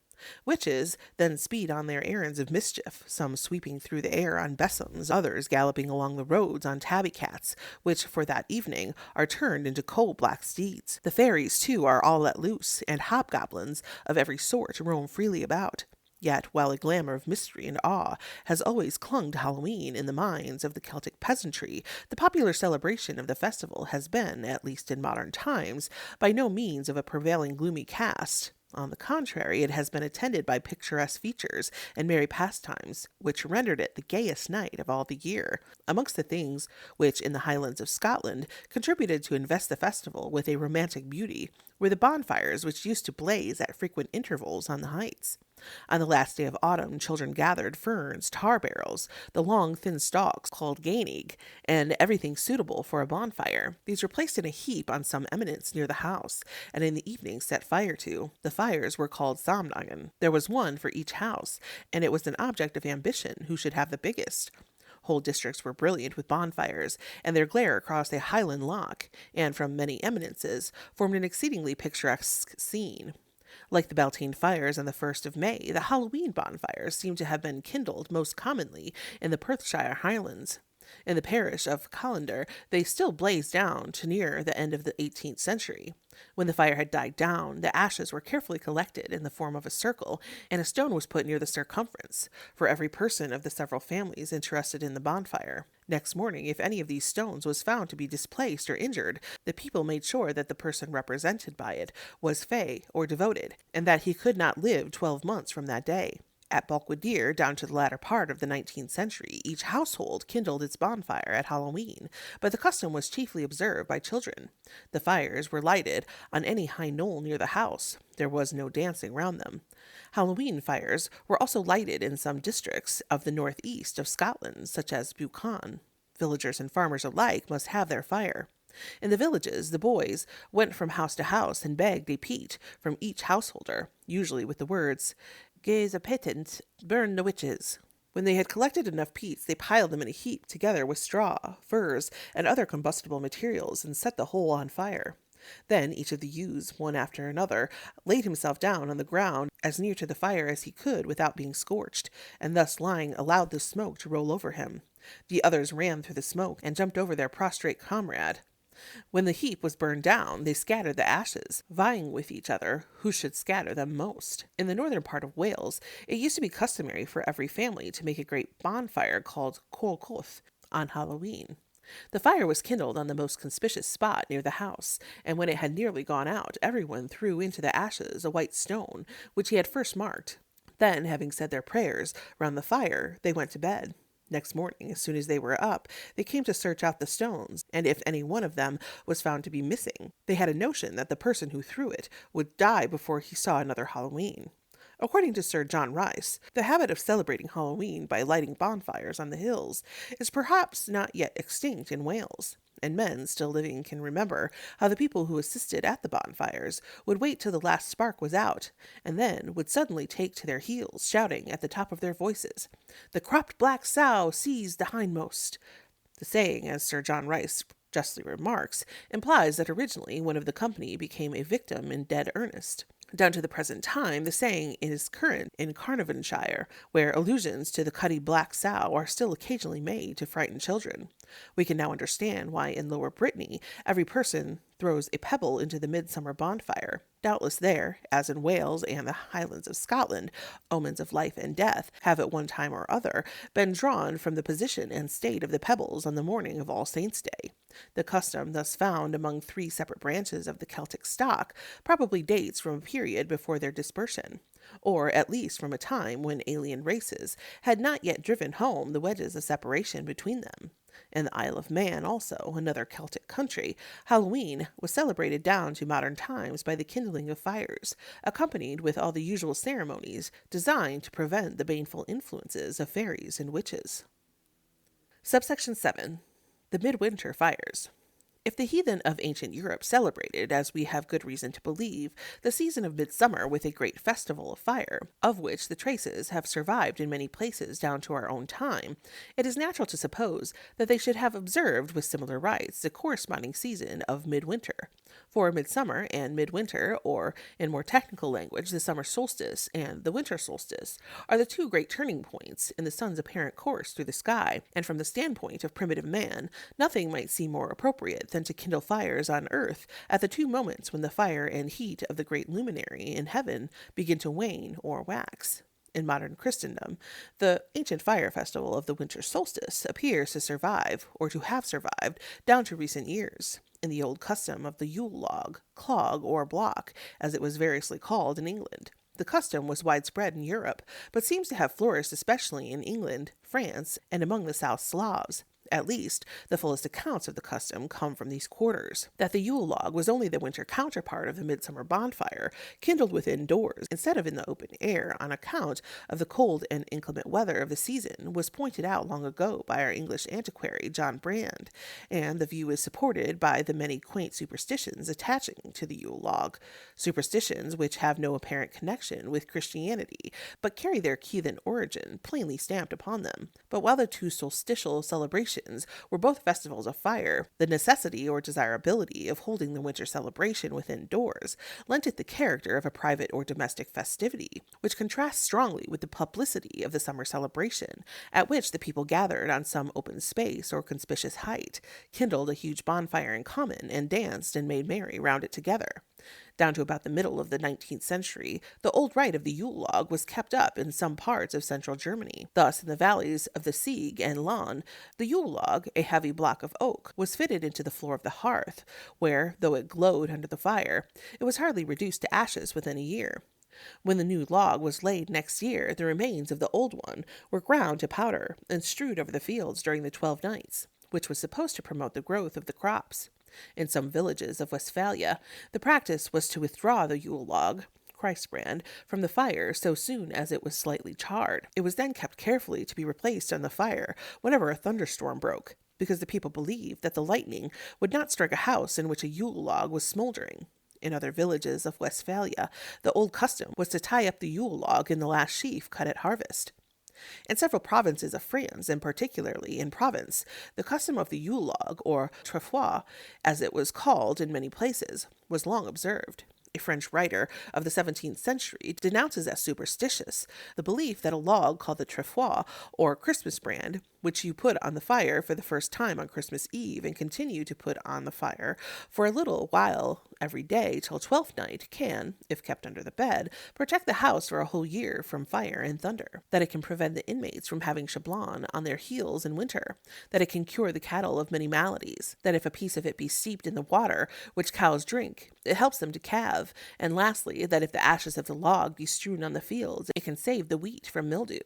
Witches then speed on their errands of mischief, some sweeping through the air on besoms, others galloping along the roads on tabby cats, which for that evening are turned into coal-black steeds. The fairies, too, are all let loose, and hobgoblins of every sort roam freely about. Yet, while a glamour of mystery and awe has always clung to Halloween in the minds of the Celtic peasantry, the popular celebration of the festival has been, at least in modern times, by no means of a prevailing gloomy cast. On the contrary, it has been attended by picturesque features and merry pastimes, which rendered it the gayest night of all the year. Amongst the things which, in the Highlands of Scotland, contributed to invest the festival with a romantic beauty, were the bonfires which used to blaze at frequent intervals on the heights. On the last day of autumn, children gathered ferns, tar barrels, the long thin stalks called gainig, and everything suitable for a bonfire. These were placed in a heap on some eminence near the house, and in the evening set fire to. The fires were called samnagan. There was one for each house, and it was an object of ambition who should have the biggest. Whole districts were brilliant with bonfires, and their glare across a highland loch, and from many eminences, formed an exceedingly picturesque scene. Like the Beltane fires on the 1st of May, the Halloween bonfires seem to have been kindled most commonly in the Perthshire Highlands. In the parish of Callander, they still blazed down to near the end of the 18th century. When the fire had died down, the ashes were carefully collected in the form of a circle, and a stone was put near the circumference, for every person of the several families interested in the bonfire. Next morning, if any of these stones was found to be displaced or injured, the people made sure that the person represented by it was fey or devoted, and that he could not live 12 months from that day. At Balquhidder, down to the latter part of the 19th century, each household kindled its bonfire at Halloween, but the custom was chiefly observed by children. The fires were lighted on any high knoll near the house. There was no dancing round them. Halloween fires were also lighted in some districts of the northeast of Scotland, such as Bough. Villagers and farmers alike must have their fire. In the villages, the boys went from house to house and begged a peat from each householder, usually with the words, "Gaze a patent, burn the witches." When they had collected enough peats, they piled them in a heap together with straw, furze, and other combustible materials, and set the whole on fire. Then each of the youths, one after another, laid himself down on the ground as near to the fire as he could without being scorched, and thus lying allowed the smoke to roll over him. The others ran through the smoke and jumped over their prostrate comrade. When the heap was burned down, they scattered the ashes, vying with each other who should scatter them most. In the northern part of Wales, it used to be customary for every family to make a great bonfire called Colcoth on Halloween. The fire was kindled on the most conspicuous spot near the house, and when it had nearly gone out, everyone threw into the ashes a white stone, which he had first marked. Then, having said their prayers round the fire, they went to bed. Next morning, as soon as they were up, they came to search out the stones, and if any one of them was found to be missing, they had a notion that the person who threw it would die before he saw another Halloween. According to Sir John Rice, the habit of celebrating Halloween by lighting bonfires on the hills is perhaps not yet extinct in Wales, and men still living can remember how the people who assisted at the bonfires would wait till the last spark was out, and then would suddenly take to their heels, shouting at the top of their voices, "The cropped black sow seized the hindmost." The saying, as Sir John Rice justly remarks, implies that originally one of the company became a victim in dead earnest. Down to the present time, the saying is current in Carnarvonshire, where allusions to the cutty black sow are still occasionally made to frighten children. We can now understand why in Lower Brittany every person throws a pebble into the midsummer bonfire. Doubtless there, as in Wales and the Highlands of Scotland, omens of life and death have at one time or other been drawn from the position and state of the pebbles on the morning of All Saints' Day. The custom thus found among 3 separate branches of the Celtic stock probably dates from a period before their dispersion, or at least from a time when alien races had not yet driven home the wedges of separation between them. In the Isle of Man also, another Celtic country, Halloween was celebrated down to modern times by the kindling of fires, accompanied with all the usual ceremonies designed to prevent the baneful influences of fairies and witches. Subsection 7. The Midwinter Fires. If the heathen of ancient Europe celebrated, as we have good reason to believe, the season of midsummer with a great festival of fire, of which the traces have survived in many places down to our own time, it is natural to suppose that they should have observed with similar rites the corresponding season of midwinter. For midsummer and midwinter, or in more technical language, the summer solstice and the winter solstice, are the 2 great turning points in the sun's apparent course through the sky, and from the standpoint of primitive man, nothing might seem more appropriate than to kindle fires on earth at the 2 moments when the fire and heat of the great luminary in heaven begin to wane or wax. In modern Christendom, the ancient fire festival of the winter solstice appears to survive, or to have survived, down to recent years, in the old custom of the Yule log, clog, or block, as it was variously called in England. The custom was widespread in Europe, but seems to have flourished especially in England, France, and among the South Slavs. At least, the fullest accounts of the custom come from these quarters. That the Yule log was only the winter counterpart of the midsummer bonfire, kindled within doors instead of in the open air on account of the cold and inclement weather of the season, was pointed out long ago by our English antiquary John Brand, and the view is supported by the many quaint superstitions attaching to the Yule log, superstitions which have no apparent connection with Christianity, but carry their heathen origin plainly stamped upon them. But while the 2 solstitial celebrations celebrations were both festivals of fire, the necessity or desirability of holding the winter celebration within doors lent it the character of a private or domestic festivity, which contrasts strongly with the publicity of the summer celebration, at which the people gathered on some open space or conspicuous height, kindled a huge bonfire in common, and danced and made merry round it together. Down to about the middle of the 19th century, the old rite of the Yule log was kept up in some parts of central Germany. Thus, in the valleys of the Sieg and Lahn, the Yule log, a heavy block of oak, was fitted into the floor of the hearth, where, though it glowed under the fire, it was hardly reduced to ashes within a year. When the new log was laid next year, the remains of the old one were ground to powder and strewed over the fields during the 12 nights, which was supposed to promote the growth of the crops. In some villages of Westphalia, the practice was to withdraw the Yule log, Christbrand, from the fire so soon as it was slightly charred. It was then kept carefully to be replaced on the fire whenever a thunderstorm broke, because the people believed that the lightning would not strike a house in which a Yule log was smoldering. In other villages of Westphalia, the old custom was to tie up the Yule log in the last sheaf cut at harvest. In several provinces of France, and particularly in Provence, the custom of the Yule log, or trefoil, as it was called in many places, was long observed. A French writer of the 17th century denounces as superstitious the belief that a log called the trefoil, or Christmas brand, which you put on the fire for the first time on Christmas Eve and continue to put on the fire for a little while every day till Twelfth night, can, if kept under the bed, protect the house for a whole year from fire and thunder, that it can prevent the inmates from having chablon on their heels in winter, that it can cure the cattle of many maladies, that if a piece of it be steeped in the water which cows drink, it helps them to calve, and lastly, that if the ashes of the log be strewn on the fields, it can save the wheat from mildew.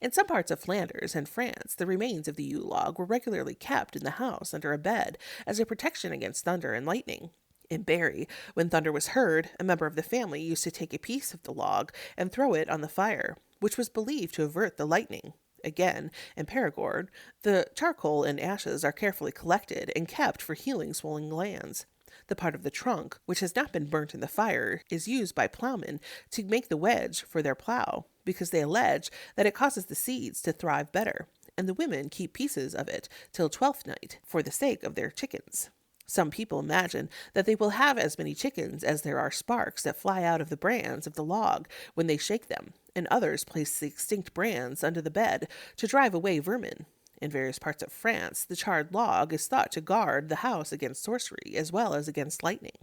In some parts of Flanders and France, the remains of the Yule log were regularly kept in the house under a bed as a protection against thunder and lightning. In Berry, when thunder was heard, a member of the family used to take a piece of the log and throw it on the fire, which was believed to avert the lightning. Again, in Perigord, the charcoal and ashes are carefully collected and kept for healing swollen glands. The part of the trunk which has not been burnt in the fire is used by ploughmen to make the wedge for their plough, because they allege that it causes the seeds to thrive better, and the women keep pieces of it till Twelfth night for the sake of their chickens. Some people imagine that they will have as many chickens as there are sparks that fly out of the brands of the log when they shake them, and others place the extinct brands under the bed to drive away vermin. In various parts of France, the charred log is thought to guard the house against sorcery as well as against lightning.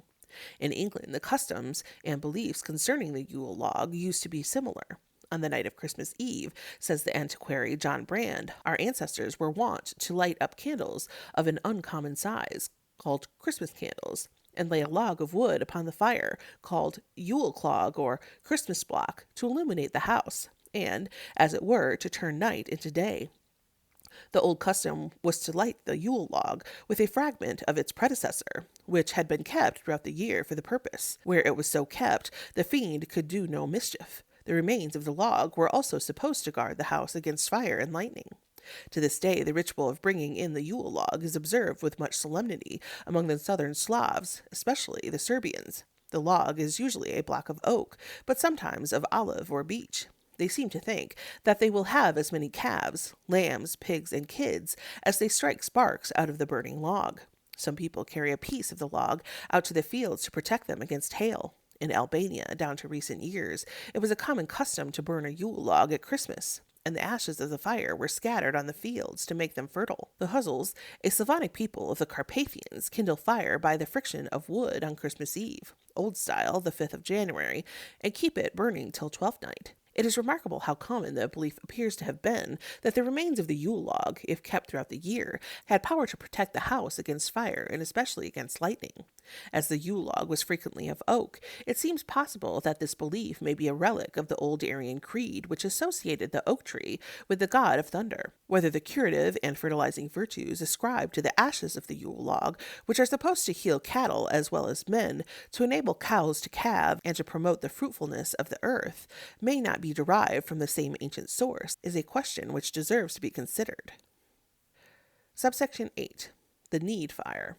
In England, the customs and beliefs concerning the Yule log used to be similar. On the night of Christmas Eve, says the antiquary John Brand, our ancestors were wont to light up candles of an uncommon size, called Christmas candles, and lay a log of wood upon the fire, called Yule clog or Christmas block, to illuminate the house, and, as it were, to turn night into day. The old custom was to light the Yule log with a fragment of its predecessor, which had been kept throughout the year for the purpose. Where it was so kept, the fiend could do no mischief. The remains of the log were also supposed to guard the house against fire and lightning. To this day, the ritual of bringing in the Yule log is observed with much solemnity among the southern Slavs, especially the Serbians. The log is usually a block of oak, but sometimes of olive or beech. They seem to think that they will have as many calves, lambs, pigs, and kids as they strike sparks out of the burning log. Some people carry a piece of the log out to the fields to protect them against hail. In Albania, down to recent years, it was a common custom to burn a Yule log at Christmas, and the ashes of the fire were scattered on the fields to make them fertile. The Huzzles, a Slavonic people of the Carpathians, kindle fire by the friction of wood on Christmas Eve, old style, the 5th of January, and keep it burning till Twelfth night. It is remarkable how common the belief appears to have been that the remains of the Yule log, if kept throughout the year, had power to protect the house against fire and especially against lightning. As the Yule log was frequently of oak, it seems possible that this belief may be a relic of the old Aryan creed which associated the oak tree with the god of thunder. Whether the curative and fertilizing virtues ascribed to the ashes of the Yule log, which are supposed to heal cattle as well as men, to enable cows to calve, and to promote the fruitfulness of the earth, may not be derived from the same ancient source, is a question which deserves to be considered. Subsection 8. The Need Fire.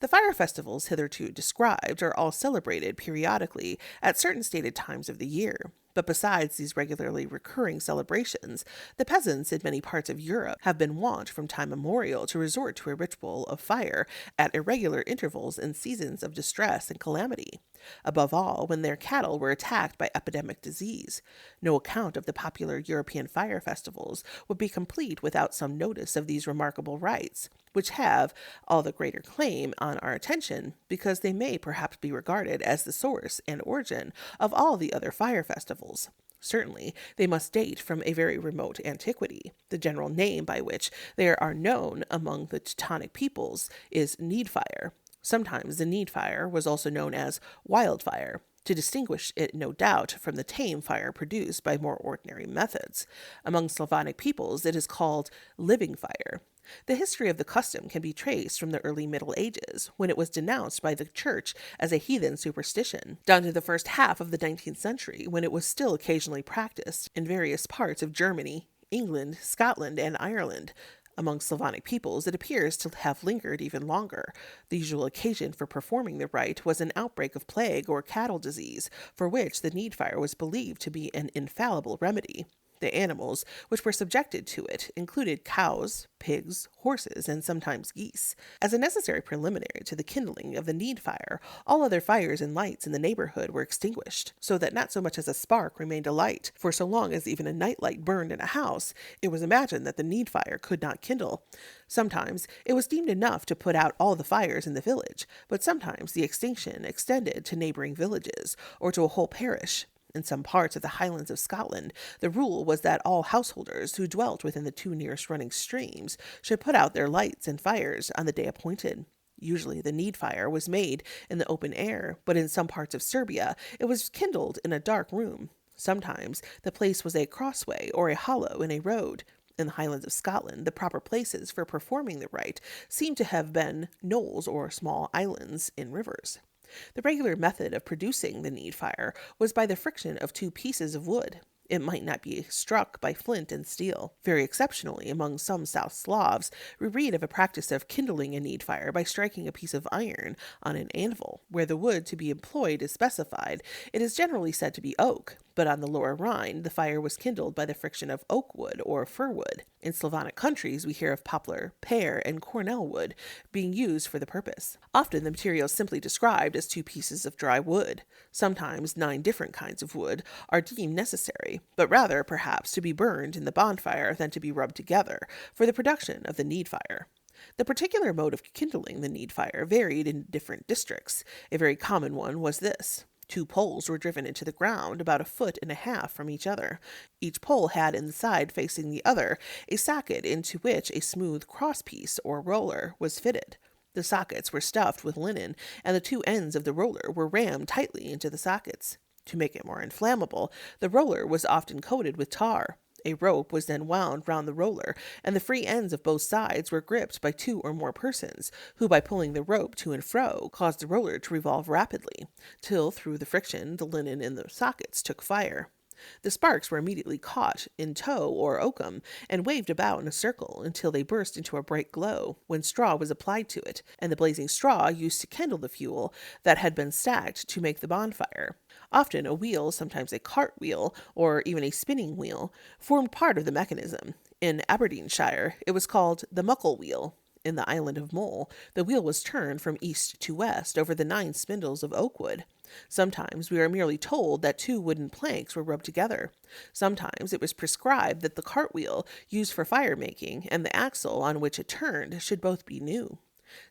The fire festivals hitherto described are all celebrated periodically at certain stated times of the year. But besides these regularly recurring celebrations, the peasants in many parts of Europe have been wont from time immemorial to resort to a ritual of fire at irregular intervals in seasons of distress and calamity, above all when their cattle were attacked by epidemic disease. No account of the popular European fire festivals would be complete without some notice of these remarkable rites, which have all the greater claim on our attention because they may perhaps be regarded as the source and origin of all the other fire festivals. Certainly, they must date from a very remote antiquity. The general name by which they are known among the Teutonic peoples is Needfire. Sometimes the Needfire was also known as wildfire, to distinguish it, no doubt, from the tame fire produced by more ordinary methods. Among Slavonic peoples, it is called living fire. The history of the custom can be traced from the early Middle Ages, when it was denounced by the Church as a heathen superstition, down to the first half of the 19th century, when it was still occasionally practiced in various parts of Germany, England, Scotland, and Ireland. Among Slavonic peoples, it appears to have lingered even longer. The usual occasion for performing the rite was an outbreak of plague or cattle disease, for which the Needfire was believed to be an infallible remedy. The animals which were subjected to it included cows, pigs, horses, and sometimes geese. As a necessary preliminary to the kindling of the need fire, all other fires and lights in the neighborhood were extinguished, so that not so much as a spark remained alight, for so long as even a nightlight burned in a house, it was imagined that the need fire could not kindle. Sometimes it was deemed enough to put out all the fires in the village, but sometimes the extinction extended to neighboring villages, or to a whole parish. In some parts of the Highlands of Scotland, the rule was that all householders who dwelt within the 2 nearest running streams should put out their lights and fires on the day appointed. Usually the need fire was made in the open air, but in some parts of Serbia it was kindled in a dark room. Sometimes the place was a crossway or a hollow in a road. In the Highlands of Scotland, the proper places for performing the rite seem to have been knolls or small islands in rivers. The regular method of producing the need fire was by the friction of 2 pieces of wood. It might not be struck by flint and steel. Very exceptionally, among some South Slavs, we read of a practice of kindling a need fire by striking a piece of iron on an anvil. Where the wood to be employed is specified, it is generally said to be oak, but on the Lower Rhine, the fire was kindled by the friction of oak wood or fir wood. In Slavonic countries, we hear of poplar, pear, and cornel wood being used for the purpose. Often the material is simply described as 2 pieces of dry wood. Sometimes 9 different kinds of wood are deemed necessary, but rather, perhaps, to be burned in the bonfire than to be rubbed together for the production of the need fire. The particular mode of kindling the need fire varied in different districts. A very common one was this. 2 poles were driven into the ground about 1.5 feet from each other. Each pole had in the side facing the other a socket into which a smooth crosspiece or roller was fitted. The sockets were stuffed with linen, and the 2 ends of the roller were rammed tightly into the sockets. To make it more inflammable, the roller was often coated with tar. A rope was then wound round the roller, and the free ends of both sides were gripped by 2 or more persons, who by pulling the rope to and fro caused the roller to revolve rapidly, till through the friction the linen in the sockets took fire. The sparks were immediately caught in tow or oakum and waved about in a circle until they burst into a bright glow, when straw was applied to it, and the blazing straw used to kindle the fuel that had been stacked to make the bonfire. Often a wheel, sometimes a cart wheel, or even a spinning wheel, formed part of the mechanism. In Aberdeenshire, it was called the muckle wheel. In the island of Mull, the wheel was turned from east to west over the 9 spindles of oak wood. Sometimes we are merely told that 2 wooden planks were rubbed together. Sometimes it was prescribed that the cartwheel used for fire making and the axle on which it turned should both be new.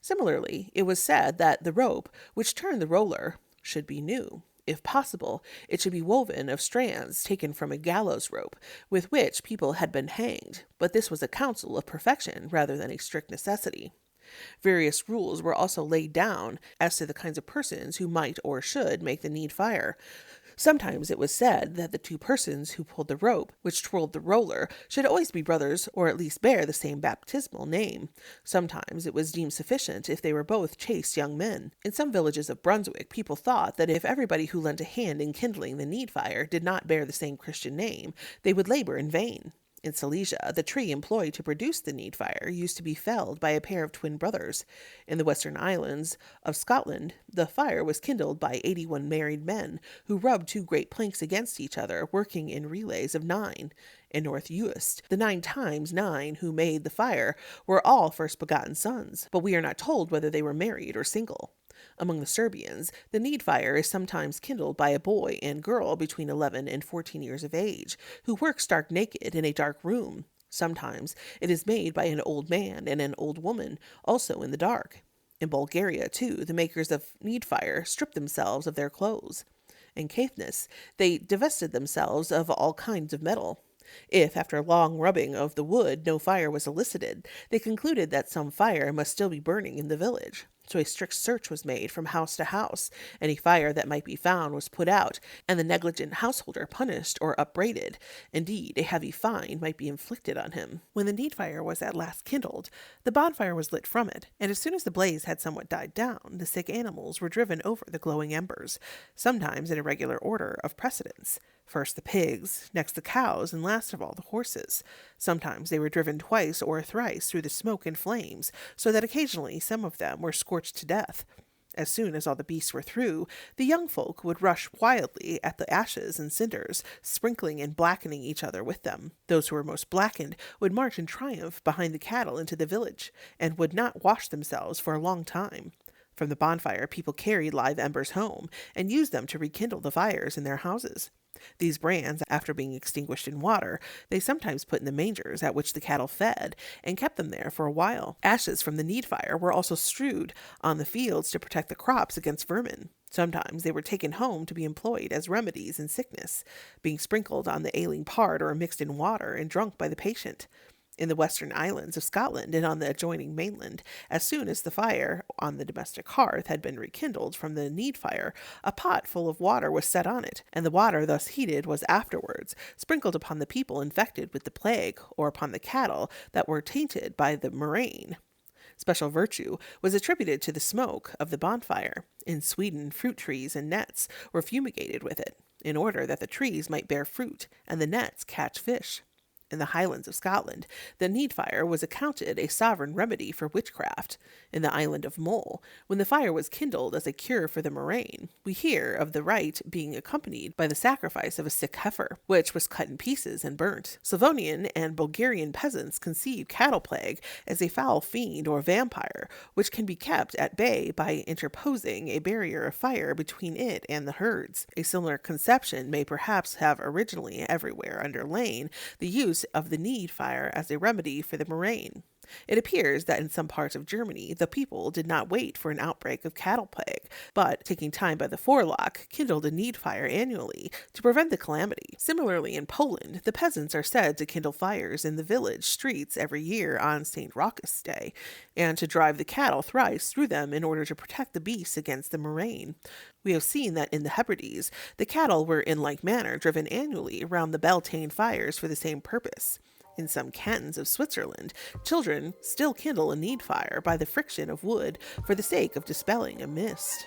Similarly, it was said that the rope which turned the roller should be new. If possible, it should be woven of strands taken from a gallows rope, with which people had been hanged, but this was a counsel of perfection rather than a strict necessity. Various rules were also laid down as to the kinds of persons who might or should make the need fire. Sometimes it was said that the 2 persons who pulled the rope, which twirled the roller, should always be brothers or at least bear the same baptismal name. Sometimes it was deemed sufficient if they were both chaste young men. In some villages of Brunswick, people thought that if everybody who lent a hand in kindling the need fire did not bear the same Christian name, they would labor in vain. In Silesia, the tree employed to produce the need fire used to be felled by a pair of twin brothers. In the western islands of Scotland, the fire was kindled by 81 married men who rubbed two great planks against each other, working in relays of 9. In North Uist, the 9 times 9 who made the fire were all first-begotten sons, but we are not told whether they were married or single. Among the Serbians, the need fire is sometimes kindled by a boy and girl between 11 and 14 years of age, who work stark naked in a dark room. Sometimes it is made by an old man and an old woman, also in the dark. In Bulgaria, too, the makers of need fire stripped themselves of their clothes. In Caithness, they divested themselves of all kinds of metal. If, after long rubbing of the wood, no fire was elicited, they concluded that some fire must still be burning in the village. So a strict search was made from house to house. Any fire that might be found was put out, and the negligent householder punished or upbraided. Indeed, a heavy fine might be inflicted on him. When the need fire was at last kindled, the bonfire was lit from it, and as soon as the blaze had somewhat died down, the sick animals were driven over the glowing embers, sometimes in a regular order of precedence. First the pigs, next the cows, and last of all the horses. Sometimes they were driven twice or thrice through the smoke and flames, so that occasionally some of them were scorched to death. As soon as all the beasts were through, the young folk would rush wildly at the ashes and cinders, sprinkling and blackening each other with them. Those who were most blackened would march in triumph behind the cattle into the village, and would not wash themselves for a long time. From the bonfire people carried live embers home, and used them to rekindle the fires in their houses. These brands, after being extinguished in water, they sometimes put in the mangers at which the cattle fed, and kept them there for a while. Ashes from the need fire were also strewed on the fields to protect the crops against vermin. Sometimes they were taken home to be employed as remedies in sickness, being sprinkled on the ailing part or mixed in water and drunk by the patient. In the western islands of Scotland and on the adjoining mainland, as soon as the fire on the domestic hearth had been rekindled from the need fire, a pot full of water was set on it, and the water thus heated was afterwards sprinkled upon the people infected with the plague, or upon the cattle that were tainted by the murrain. Special virtue was attributed to the smoke of the bonfire. In Sweden, fruit trees and nets were fumigated with it, in order that the trees might bear fruit, and the nets catch fish. In the Highlands of Scotland, the need fire was accounted a sovereign remedy for witchcraft. In the island of Mull, when the fire was kindled as a cure for the murrain, we hear of the rite being accompanied by the sacrifice of a sick heifer, which was cut in pieces and burnt. Slavonian and Bulgarian peasants conceive cattle plague as a foul fiend or vampire, which can be kept at bay by interposing a barrier of fire between it and the herds. A similar conception may perhaps have originally everywhere underlain the use of the need fire as a remedy for the murrain. It appears that in some parts of Germany, the people did not wait for an outbreak of cattle plague, but, taking time by the forelock, kindled a need fire annually to prevent the calamity. Similarly, in Poland, the peasants are said to kindle fires in the village streets every year on St. Rochus Day, and to drive the cattle thrice through them in order to protect the beasts against the murrain. We have seen that in the Hebrides, the cattle were in like manner driven annually round the Beltane fires for the same purpose. In some cantons of Switzerland, children still kindle a need fire by the friction of wood for the sake of dispelling a mist.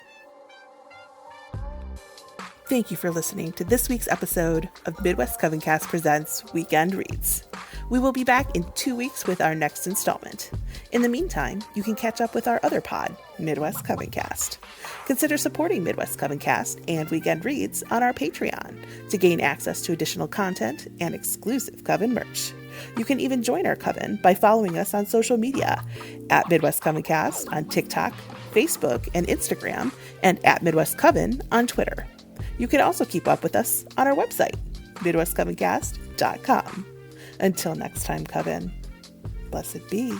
Thank you for listening to this week's episode of Midwest Covencast Presents Weekend Reads. We will be back in 2 weeks with our next installment. In the meantime, you can catch up with our other pod, Midwest Covencast. Consider supporting Midwest Covencast and Weekend Reads on our Patreon to gain access to additional content and exclusive Coven merch. You can even join our Coven by following us on social media at Midwest Covencast on TikTok, Facebook, and Instagram, and at Midwest Coven on Twitter. You can also keep up with us on our website, MidwestCovencast.com. Until next time, Coven, blessed be.